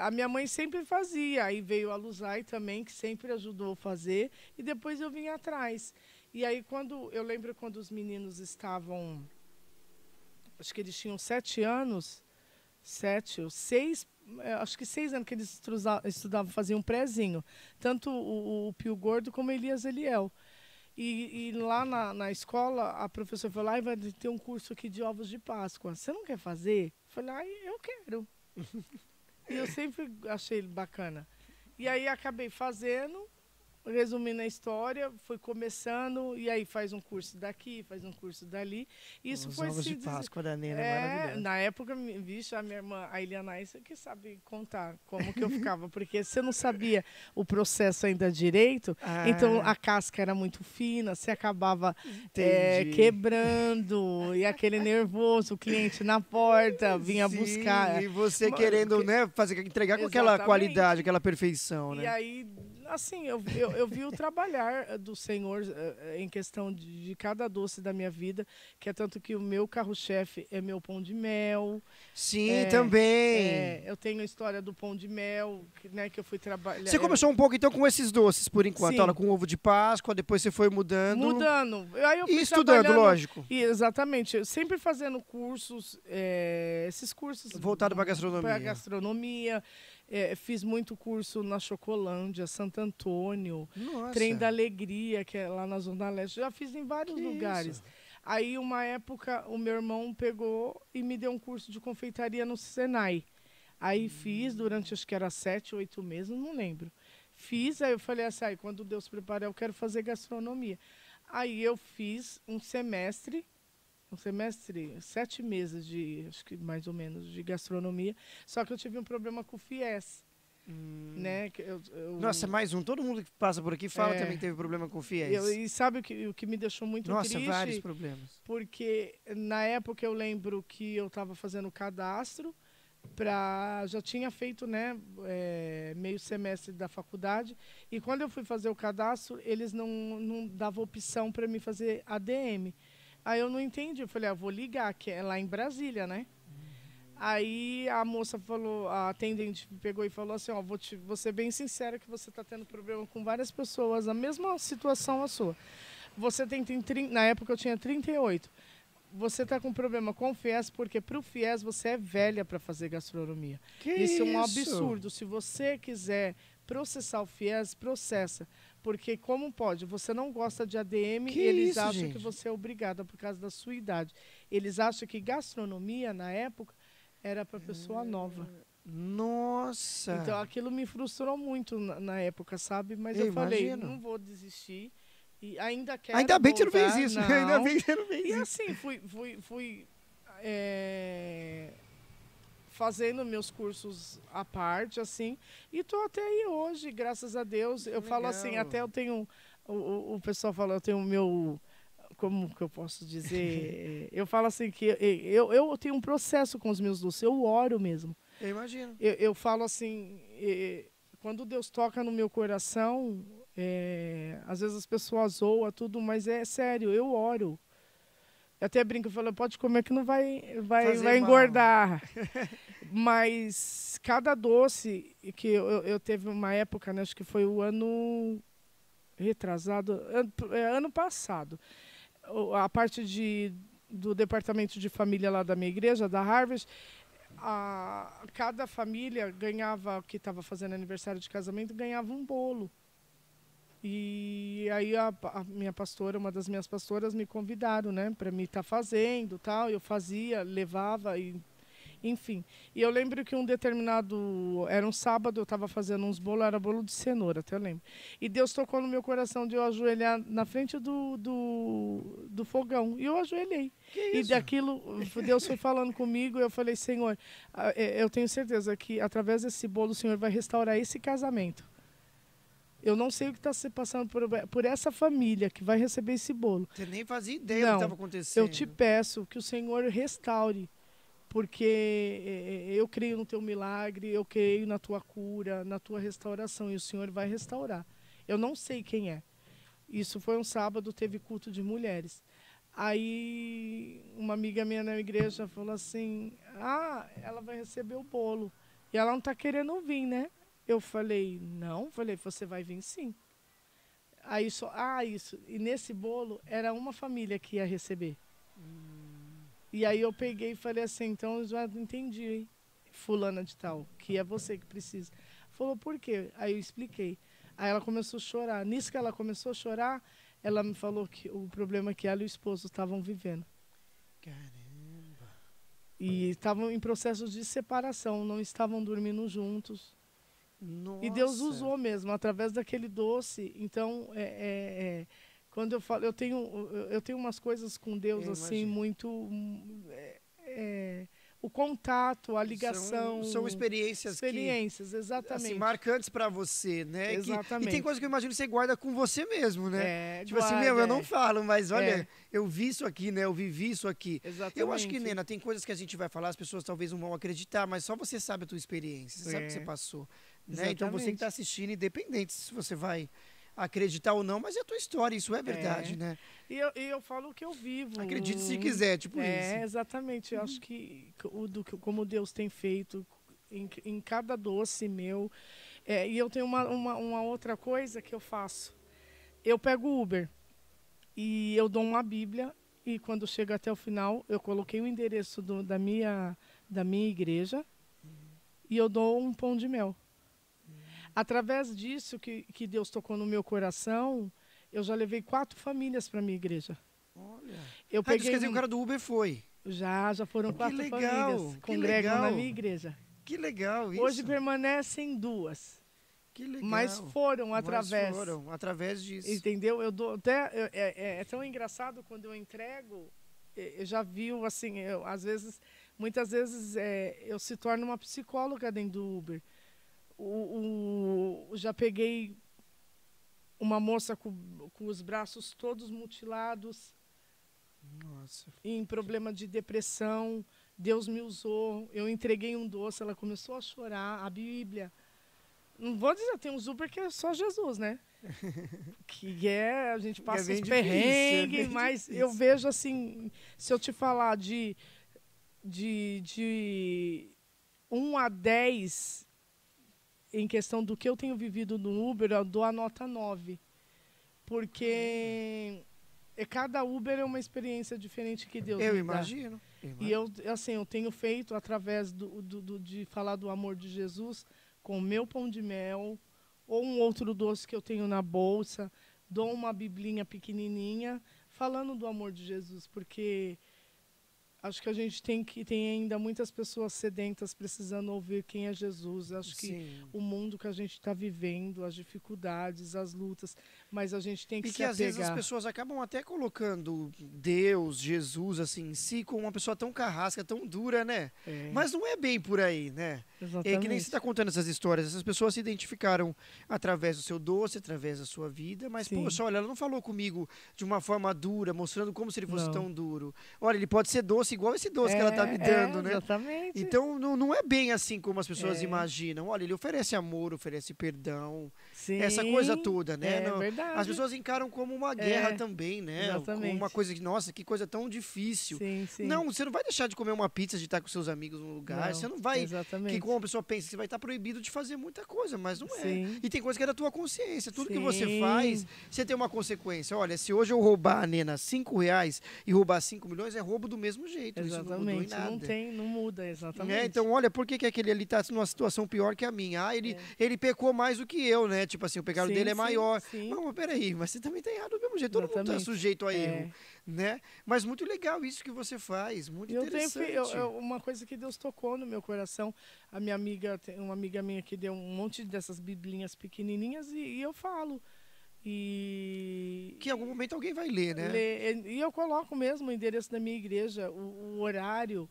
A minha mãe sempre fazia, aí veio a Luzai também, que sempre ajudou a fazer, e depois eu vim atrás. E aí, eu lembro quando os meninos estavam, acho que eles tinham 7 anos, 7 ou 6, acho que 6 anos que eles estudavam, faziam um prézinho, tanto o Pio Gordo como Elias Eliel. E lá na escola, a professora falou, vai ter um curso aqui de ovos de Páscoa, você não quer fazer? Eu falei, eu quero. E eu sempre achei bacana. E aí acabei fazendo. resumindo a história, foi começando, e aí faz um curso daqui, faz um curso dali. Isso Os foi ovos de Páscoa da Nena é maravilhoso. Na época, vixe, a minha irmã, a Eliana, isso que sabe contar como que eu ficava, porque você não sabia o processo ainda direito, então a casca era muito fina, você acabava quebrando, e aquele nervoso, o cliente na porta vinha buscar. E você querendo, né, entregar com aquela qualidade, aquela perfeição, né? E aí, assim, eu vi o trabalhar do Senhor em questão de cada doce da minha vida, que é tanto que o meu carro-chefe é meu pão de mel. Sim, também. Eu tenho a história do pão de mel, que eu fui trabalhar. Você começou um pouco, então, com esses doces, por enquanto. Olha, com ovo de Páscoa, depois você foi mudando. Aí eu fui e estudando, lógico. Exatamente. Sempre fazendo cursos, esses cursos... Voltado para gastronomia. Para gastronomia. Fiz muito curso na Chocolândia, Santo Antônio, Trem da Alegria, que é lá na Zona Leste. Já fiz em vários lugares. Isso? Aí, uma época, o meu irmão pegou e me deu um curso de confeitaria no Senai. Aí fiz durante, acho que era 7, 8 meses, não lembro. Fiz, aí eu falei assim, quando Deus preparar, eu quero fazer gastronomia. Aí eu fiz um semestre, 7 meses acho que mais ou menos, de gastronomia. Só que eu tive um problema com o FIES. Né? Nossa, mais um. Todo mundo que passa por aqui fala também que teve problema com o FIES. E sabe o que me deixou muito triste? Nossa, vários problemas. Porque na época eu lembro que eu estava fazendo cadastro, já tinha feito, né, meio semestre da faculdade, e quando eu fui fazer o cadastro, eles não davam opção para mim fazer ADM. Aí eu não entendi, eu falei, vou ligar, que é lá em Brasília, né? Aí a moça falou, a atendente pegou e falou assim, vou ser bem sincera que você está tendo problema com várias pessoas, a mesma situação a sua. Você na época eu tinha 38. Você está com problema com o FIES, porque para o FIES você é velha para fazer gastronomia. Isso é um absurdo. Se você quiser processar o FIES, processa. Porque como pode? Você não gosta de ADM e eles acham que você é obrigada por causa da sua idade. Eles acham que gastronomia, na época, era para pessoa nova. Nossa! Então aquilo me frustrou muito na época, sabe? Mas eu falei, não vou desistir. E ainda quero Ainda bem voltar. que você não fez isso. Não. Ainda bem que você não fez isso. E assim, fui fazendo meus cursos à parte, assim. E tô até aí hoje, graças a Deus. Eu falo assim, até eu tenho... O pessoal fala, eu tenho o meu... Como que eu posso dizer? Eu falo assim que eu tenho um processo com os meus doces. Eu oro mesmo. Eu imagino. Eu falo assim, quando Deus toca no meu coração, às vezes as pessoas zoam tudo, mas é sério, eu oro. Eu até brinco, eu falo, pode comer que não vai engordar. Mas cada doce, que eu teve uma época, né, acho que foi o ano retrasado, ano passado, a parte do departamento de família lá da minha igreja, da Harvard, cada família ganhava, que estava fazendo aniversário de casamento, ganhava um bolo. E aí a minha pastora, uma das minhas pastoras, me convidaram, né, para mim estar fazendo, tal. Eu fazia, levava, enfim. E eu lembro que era um sábado, eu estava fazendo uns bolos, era bolo de cenoura, até eu lembro. E Deus tocou no meu coração de eu ajoelhar na frente do fogão. E eu ajoelhei. E daquilo, Deus foi falando comigo, eu falei, Senhor, eu tenho certeza que através desse bolo o Senhor vai restaurar esse casamento. Eu não sei o que está se passando por essa família que vai receber esse bolo. Você nem fazia ideia do que estava acontecendo. Eu te peço que o Senhor restaure, porque eu creio no teu milagre, eu creio na tua cura, na tua restauração, e o Senhor vai restaurar. Eu não sei quem é. Isso foi um sábado, teve culto de mulheres. Aí uma amiga minha na igreja falou assim, ela vai receber o bolo. E ela não está querendo vir, né? Eu falei, não. Falei, você vai vir sim. Aí isso. E nesse bolo era uma família que ia receber. E aí eu peguei e falei assim, então eu já entendi, hein? Fulana de tal, que é você que precisa. Falou, por quê? Aí eu expliquei. Aí ela começou a chorar. Nisso que ela começou a chorar, ela me falou que o problema é que ela e o esposo estavam vivendo. Caramba. E estavam em processo de separação, não estavam dormindo juntos. E Deus Nossa. usou mesmo, através daquele doce. Então, quando eu falo, eu tenho umas coisas com Deus, Eu assim, imagino. muito... o contato, a São ligação, experiências que, experiências, assim, exatamente. marcantes pra você, né? E tem coisa Exatamente. que eu imagino que você guarda com você mesmo, né? Tipo assim, meu, Guarda, eu não falo, mas olha, é, eu vi isso aqui, né? Eu vivi isso aqui. Eu acho que, exatamente. Nena, tem coisas que a gente vai falar, as pessoas talvez não vão acreditar, mas só você sabe a tua experiência, você sabe o que você É, passou, né? Então você que tá exatamente. assistindo, independente se você vai acreditar ou não, mas é a tua história, isso é verdade, É. né? E eu falo o que eu vivo. Acredite se quiser, tipo isso. Exatamente. Eu acho que como Deus tem feito em cada doce meu. E eu tenho uma outra coisa que eu faço. Eu pego o Uber e eu dou uma Bíblia e quando chega até o final, eu coloquei o endereço da minha igreja e eu dou um pão de mel. Através disso que Deus tocou no meu coração, eu já levei 4 famílias para minha igreja. Olha. Eu Ah, então quer peguei dizer que o cara do Uber foi. já foram Que 4 famílias legal, que congregam na minha legal. igreja. Que legal Hoje isso. permanecem 2, Que mas legal. foram Mas através, foram através disso. entendeu? Eu dou até é tão engraçado quando eu entrego. Eu já viu assim, muitas vezes eu se torno uma psicóloga dentro do Uber. Já peguei uma moça com os braços todos mutilados, Nossa. em problema de depressão. Deus me usou. Eu entreguei um doce, ela começou a chorar. A Bíblia. Não vou dizer, tem uns Uber que é só Jesus, né? A gente É passa uns bem difícil, é perrengues, bem mas eu difícil. vejo assim, se eu te falar de 1 a 10 em questão do que eu tenho vivido no Uber, eu dou a nota 9. Caramba. Porque cada Uber é uma experiência diferente que Deus Eu me dá. imagino. E eu tenho feito através de falar do amor de Jesus com o meu pão de mel ou um outro doce que eu tenho na bolsa, dou uma biblinha pequenininha falando do amor de Jesus, porque acho que a gente tem ainda muitas pessoas sedentas precisando ouvir quem é Jesus. Acho que Sim. o mundo que a gente está vivendo, as dificuldades, as lutas, mas a gente tem que E se que às vezes as apegar. pessoas acabam até colocando Deus, Jesus, assim, em si, como uma pessoa tão carrasca, tão dura, né? É, Mas não é bem por aí, né? É que nem você está exatamente. contando essas histórias, essas pessoas se identificaram através do seu doce, através da sua vida, mas, Sim, poxa, olha, ela não falou comigo de uma forma dura, mostrando como se ele fosse não. tão duro. Olha, ele pode ser doce igual esse doce que ela está me dando, né? Exatamente. Então, não é bem assim como as pessoas É, imaginam. Olha, ele oferece amor, oferece perdão, essa coisa sim, toda, né? é As verdade. pessoas encaram como uma guerra É, também, né? Como uma exatamente. coisa que, nossa, que coisa tão difícil. Sim, sim. Não, você não vai deixar de comer uma pizza, de estar com seus amigos num lugar. Você Não, não vai, que como exatamente. a pessoa pensa, você vai estar proibido de fazer muita coisa, mas não é. Sim, E tem coisa que é da tua consciência. Tudo que você faz, sim, você tem uma consequência. Olha, se hoje eu roubar, Nena, R$ 5 e roubar 5 milhões, é roubo do mesmo jeito. Isso não mudou em exatamente. nada. Não muda, Então, exatamente. olha, por que aquele ali tá numa situação pior que a minha? Ah, ele, É. ele pecou mais do que eu, né? Tipo assim, o pecado dele Sim, é sim, maior. sim, Não, mas peraí, mas você também tá errado do mesmo jeito. Todo mundo tá exatamente. sujeito a erro, É. né? Mas muito legal isso que você faz, muito E eu tenho interessante. uma coisa que Deus tocou no meu coração. A minha amiga, tem uma amiga minha que deu um monte dessas biblinhas pequenininhas e eu falo. Que em algum momento alguém vai ler, né? E eu coloco mesmo o endereço da minha igreja, o horário.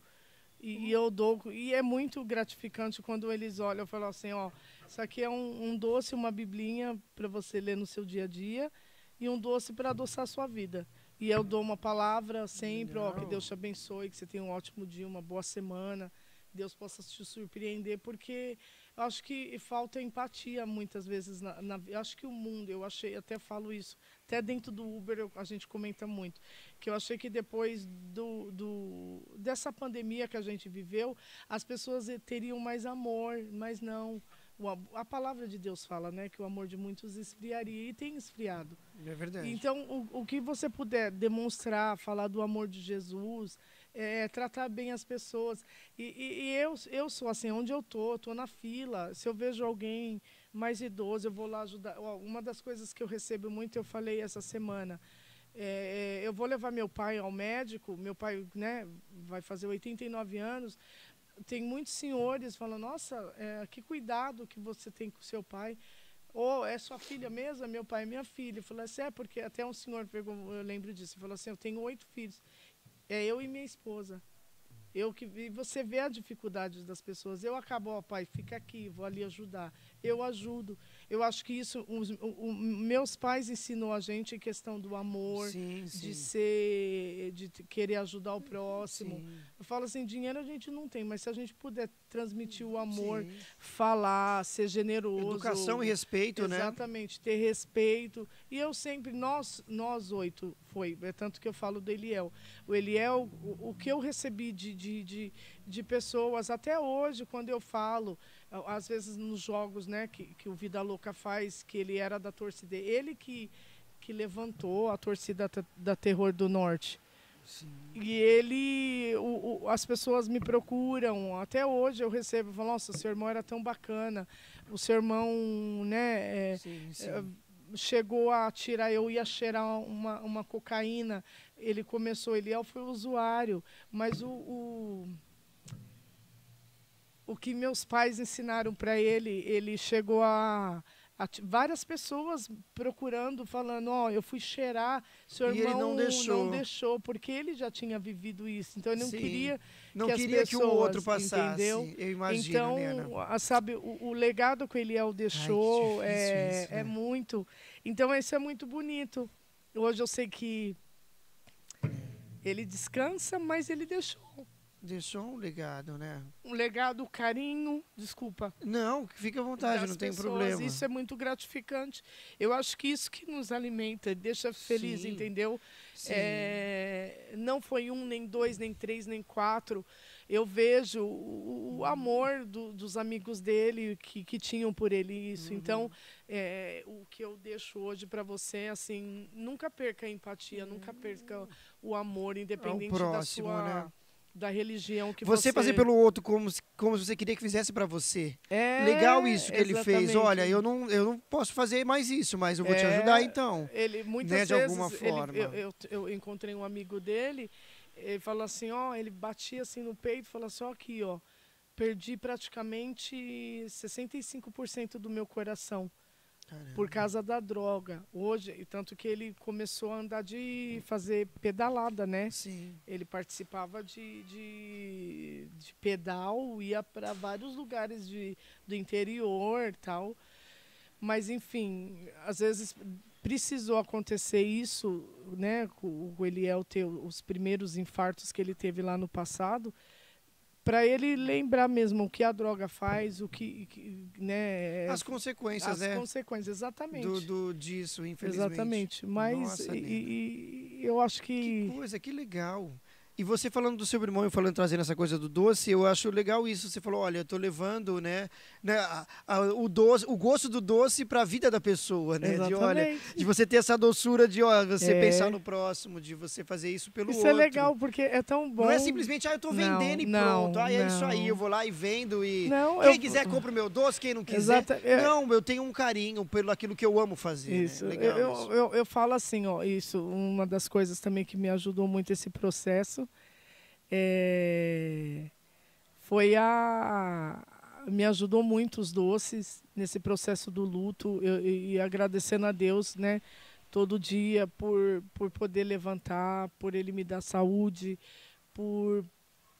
E eu dou, e é muito gratificante quando eles olham e falam assim, ó, isso aqui é um doce, uma biblinha para você ler no seu dia a dia e um doce para adoçar a sua vida. E eu dou uma palavra sempre, ó, que Legal. Deus te abençoe, que você tenha um ótimo dia, uma boa semana, Deus possa te surpreender, porque eu acho que falta empatia muitas vezes eu acho que o mundo, eu achei, até falo isso, até dentro do Uber a gente comenta muito, que eu achei que depois dessa pandemia que a gente viveu, as pessoas teriam mais amor, mas não. A palavra de Deus fala, né, que o amor de muitos esfriaria e tem esfriado. É verdade. Então, o que você puder demonstrar, falar do amor de Jesus, tratar bem as pessoas. E eu sou assim, onde eu tô na fila. Se eu vejo alguém mais idoso, eu vou lá ajudar. Ó, uma das coisas que eu recebo muito, eu falei essa semana, eu vou levar meu pai ao médico. Meu pai, né, vai fazer 89 anos. tem muitos senhores falando, nossa, que cuidado que você tem com seu pai. Ou é sua filha mesmo? Meu pai é minha filha. Eu falei assim, porque até um senhor pegou, eu lembro disso, falou assim, eu tenho 8 filhos. É eu e minha esposa. E você vê a dificuldade das pessoas. Eu acabo, ó, pai, fica aqui, vou ali ajudar. Eu ajudo. Eu acho que isso, meus pais ensinou a gente a questão do amor, Sim, sim. de querer ajudar o próximo. Sim. Eu falo assim, dinheiro a gente não tem, mas se a gente puder transmitir o amor, Sim. falar, ser generoso. Educação e respeito, né? Exatamente, ter respeito. E eu sempre, nós 8, é tanto que eu falo do Eliel. O Eliel, o que eu recebi de pessoas, até hoje, quando eu falo, às vezes nos jogos, né, que o Vida Louca faz, que ele era da torcida, ele que levantou a torcida da Terror do Norte. Sim. E ele, as pessoas me procuram, até hoje eu recebo, falo, nossa, seu irmão era tão bacana, o seu irmão, né, Sim. chegou a tirar, eu ia cheirar uma cocaína, ele foi usuário, mas o que meus pais ensinaram para ele chegou a várias pessoas procurando, falando, eu fui cheirar, seu irmão ele não deixou, porque ele já tinha vivido isso, então ele não Sim. queria não que queria as pessoas, que o outro passasse, entendeu? eu imagino, então, Nena. sabe, o legado que o Eliel deixou isso, é muito, então isso é muito bonito. Hoje eu sei que ele descansa, mas ele Deixou um legado, né? um legado, carinho, desculpa. Não, fica à vontade, não tem problema. Isso é muito gratificante. Eu acho que isso que nos alimenta, deixa feliz, Sim. entendeu? Sim. Não foi 1, nem 2, nem 3, nem 4. Eu vejo o amor dos amigos dele que tinham por ele isso. Então, o que eu deixo hoje para você, assim, nunca perca a empatia, nunca perca o amor, independente próximo, da sua... né? da religião que você fazer pelo outro como você queria que fizesse para você. Legal isso que ele fez. Olha, eu não posso fazer mais isso, mas eu vou te ajudar então. Ele muitas vezes, de alguma forma. Eu encontrei um amigo dele, ele falou assim, ele batia assim no peito, falou assim, aqui, perdi praticamente 65% do meu coração. Caramba. Por causa da droga. Hoje, tanto que ele começou a andar de fazer pedalada, né? Sim. Ele participava de pedal, ia para vários lugares do interior e tal. Mas, enfim, às vezes precisou acontecer isso, né? O Eliel ter os primeiros infartos que ele teve lá no passado, para ele lembrar mesmo o que a droga faz, né? As consequências, né? As consequências, exatamente. Disso, infelizmente. Exatamente. Mas Nossa, eu acho que... Que coisa, que legal. E você falando do seu irmão e trazendo essa coisa do doce, eu acho legal isso. Você falou, olha, eu tô levando, né o gosto do doce para a vida da pessoa, né? De você ter essa doçura de, você pensar no próximo, de você fazer isso pelo outro. Isso é legal, porque é tão bom. Não é simplesmente, eu tô vendendo e pronto. É isso aí, eu vou lá e vendo e quem quiser compra o meu doce, quem não quiser. Não, eu tenho um carinho pelo aquilo que eu amo fazer. Isso. Né? Legal isso. Eu falo assim, uma das coisas também que me ajudou muito esse processo foi me ajudou muito os doces nesse processo do luto e agradecendo a Deus, né, todo dia por poder levantar, por Ele me dar saúde, por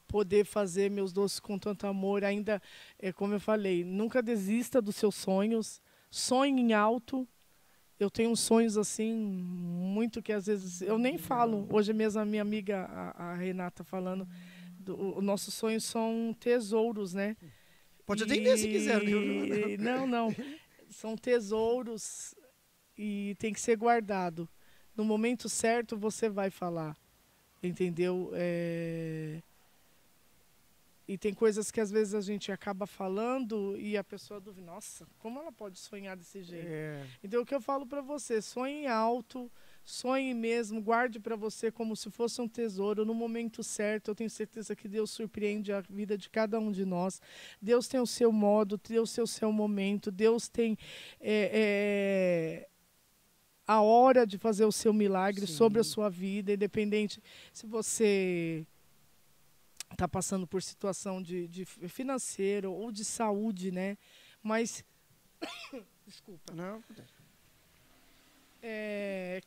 poder fazer meus doces com tanto amor. Ainda, como eu falei, nunca desista dos seus sonhos, sonhe em alto. Eu tenho sonhos assim, muito que às vezes eu nem falo. Hoje mesmo a minha amiga, a Renata, falando, os nossos sonhos são tesouros, né? Pode atender se quiser. Não. São tesouros e tem que ser guardado. No momento certo você vai falar, entendeu? E tem coisas que às vezes a gente acaba falando e a pessoa duvida, nossa, como ela pode sonhar desse jeito? Então o que eu falo para você, sonhe alto, sonhe mesmo, guarde para você como se fosse um tesouro. No momento certo, eu tenho certeza que Deus surpreende a vida de cada um de nós. Deus tem o seu modo, Deus tem o seu momento, Deus tem a hora de fazer o seu milagre sobre a sua vida, independente se você tá passando por situação de financeiro ou de saúde, né? Mas, desculpa. Não.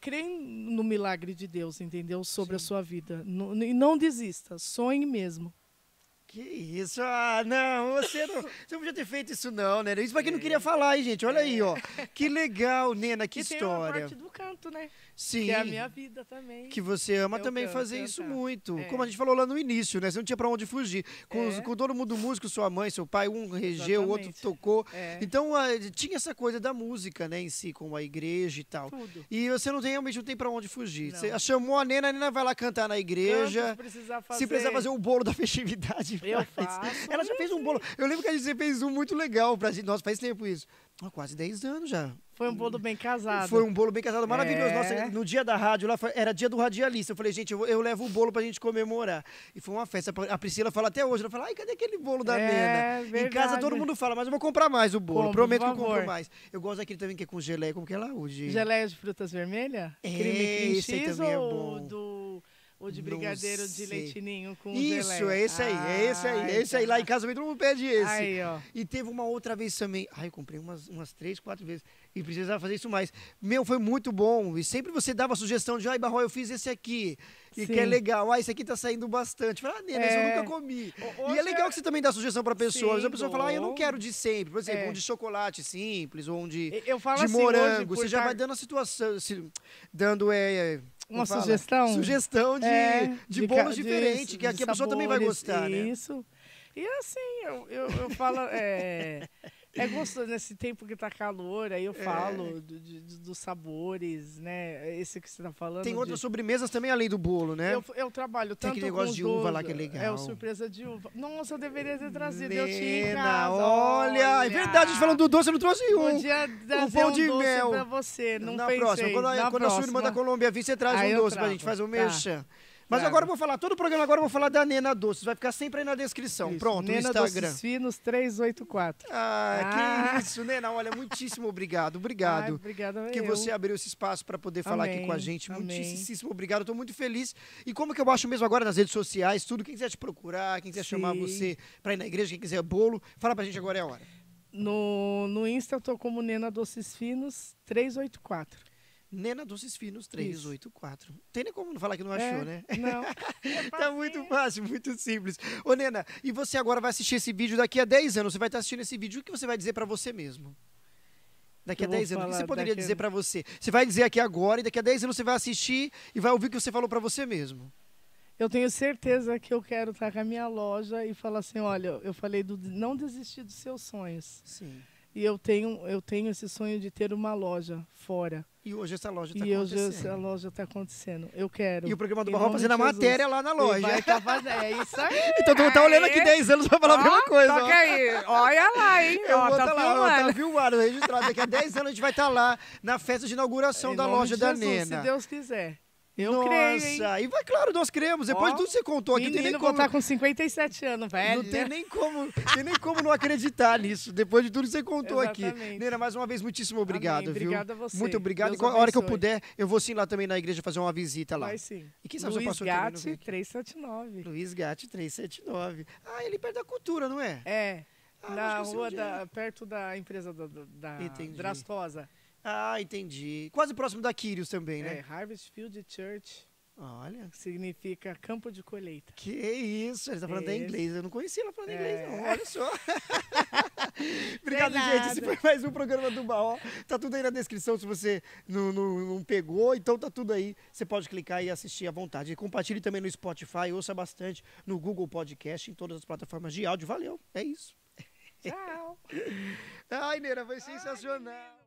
Crê no milagre de Deus, entendeu? Sobre a sua vida. E não desista, sonhe mesmo. Que isso? Ah, não, você não podia ter feito isso não, né? Isso pra quem não queria falar, hein, gente? Olha aí, ó. Que legal, Nena, que história. Tem uma parte do canto, né? Sim. Que é a minha vida também. Que você ama também fazer isso muito. Como a gente falou lá no início, né? Você não tinha pra onde fugir. Com todo mundo músico, sua mãe, seu pai, um regeu, o outro tocou. Então, tinha essa coisa da música, né, em si, com a igreja e tal. Tudo. E você realmente não tem pra onde fugir. Não. Você chamou a Nena vai lá cantar na igreja. Se precisar fazer um bolo da festividade. Eu faço. Ela já fez um bolo. Eu lembro que você fez um muito legal pra gente. Nossa, faz tempo isso. Quase 10 anos já. Foi um bolo bem casado. Foi um bolo bem casado, maravilhoso. Nossa, no dia da rádio, lá era dia do radialista. Eu falei, gente, eu levo o bolo pra gente comemorar. E foi uma festa. A Priscila fala até hoje. Ela fala, ai, cadê aquele bolo da Nena? Verdade. Em casa todo mundo fala, mas eu vou comprar mais o bolo. Prometo que eu compro mais. Eu gosto daquele também que é com geleia. Como que é lá hoje? Geleia de frutas vermelhas? Creme X também é ou bom. O de brigadeiro de leitinho com isso, geleia. É esse aí. Lá em casa também todo mundo pede esse. Aí, ó. E teve uma outra vez também. Eu comprei umas 3, 4 vezes. E precisava fazer isso mais. Foi muito bom. E sempre você dava a sugestão de, Barro, eu fiz esse aqui. E que é legal. Esse aqui tá saindo bastante. Falei, Nena, esse eu nunca comi. E é legal que você também dá sugestão pra pessoas. A pessoa fala, eu não quero de sempre. Por exemplo, um de chocolate simples, ou um de morango. Você já vai dando a situação, dando uma sugestão? Sugestão de bolos diferentes, que aqui a pessoa também vai gostar, né? Isso. E assim, eu falo... É gostoso nesse tempo que tá calor, aí eu falo dos sabores, né? Esse que você tá falando. Tem outras sobremesas também além do bolo, né? Eu trabalho tanto com aquele negócio de uva lá que é legal. É o surpresa de uva. Nossa, eu deveria ter trazido. Eu tinha em casa. Olha, é verdade, a gente falando do doce, eu não trouxe um. Podia trazer pão de mel pra você, não na pensei. Próxima, quando a sua irmã da Colômbia vir, você traz um doce pra gente, faz um merchan. Mas agora eu vou falar, todo o programa agora eu vou falar da Nena Doces, vai ficar sempre aí na descrição. Isso. Pronto, Nena no Instagram. Doces Finos 384. Que isso, Nena, olha, muitíssimo obrigado. Obrigada que você abriu esse espaço para poder falar aqui com a gente. Muitíssimo obrigado, estou muito feliz. E como que eu acho mesmo agora nas redes sociais, tudo, quem quiser te procurar, quem quiser chamar você para ir na igreja, quem quiser bolo, fala pra gente agora é a hora. No Insta eu tô como Nena Doces Finos 384. Nena Doces Finos 384. Tem nem como não falar que não achou, né? Não. Tá muito fácil, muito simples. Ô, Nena, e você agora vai assistir esse vídeo daqui a 10 anos. Você vai estar assistindo esse vídeo. O que você vai dizer pra você mesmo? Daqui a 10 anos. O que você poderia dizer pra você? Você vai dizer aqui agora e daqui a 10 anos você vai assistir e vai ouvir o que você falou pra você mesmo. Eu tenho certeza que eu quero estar com a minha loja e falar assim, olha, eu falei do não desistir dos seus sonhos. Sim. E eu tenho esse sonho de ter uma loja fora. E hoje essa loja está acontecendo. E hoje essa loja está acontecendo. Eu quero. E o programa do Barro fazendo a matéria lá na loja. Vai tá fazendo. É isso aí. Então tu tá olhando aqui 10 anos pra falar a mesma coisa. Toca aí. Olha lá, hein? Eu vou tá lá, tá filmado, registrado. Daqui a 10 anos a gente vai estar lá na festa de inauguração da loja da Nena. Se Deus quiser. Eu creio, hein? Nossa, e vai, claro, nós cremos. Depois de tudo que você contou aqui, menino, tem nem como... vou estar com 57 anos, velho. Não tem nem como não acreditar nisso, depois de tudo que você contou aqui. Nena, mais uma vez, muitíssimo obrigado, viu? Obrigada a você. Muito obrigado. E a hora que eu puder, eu vou sim lá também na igreja fazer uma visita lá. Vai sim. E quem sabe Luiz passou Gatti, 379. Luiz Gatti, 379. Ele perto da cultura, não é? É. Na rua, perto da empresa da Drastosa. Entendi. Quase próximo da Quírios também, né? Harvest Field Church. Olha. Significa campo de colheita. Que isso, ele tá falando em inglês. Eu não conhecia ela falando inglês, não. Olha só. Obrigado, gente. Esse foi mais um programa do Baó. Tá tudo aí na descrição se você não pegou. Então tá tudo aí. Você pode clicar e assistir à vontade. E compartilhe também no Spotify. Ouça bastante no Google Podcast, em todas as plataformas de áudio. Valeu. É isso. Tchau. Ai, Nena, foi sensacional.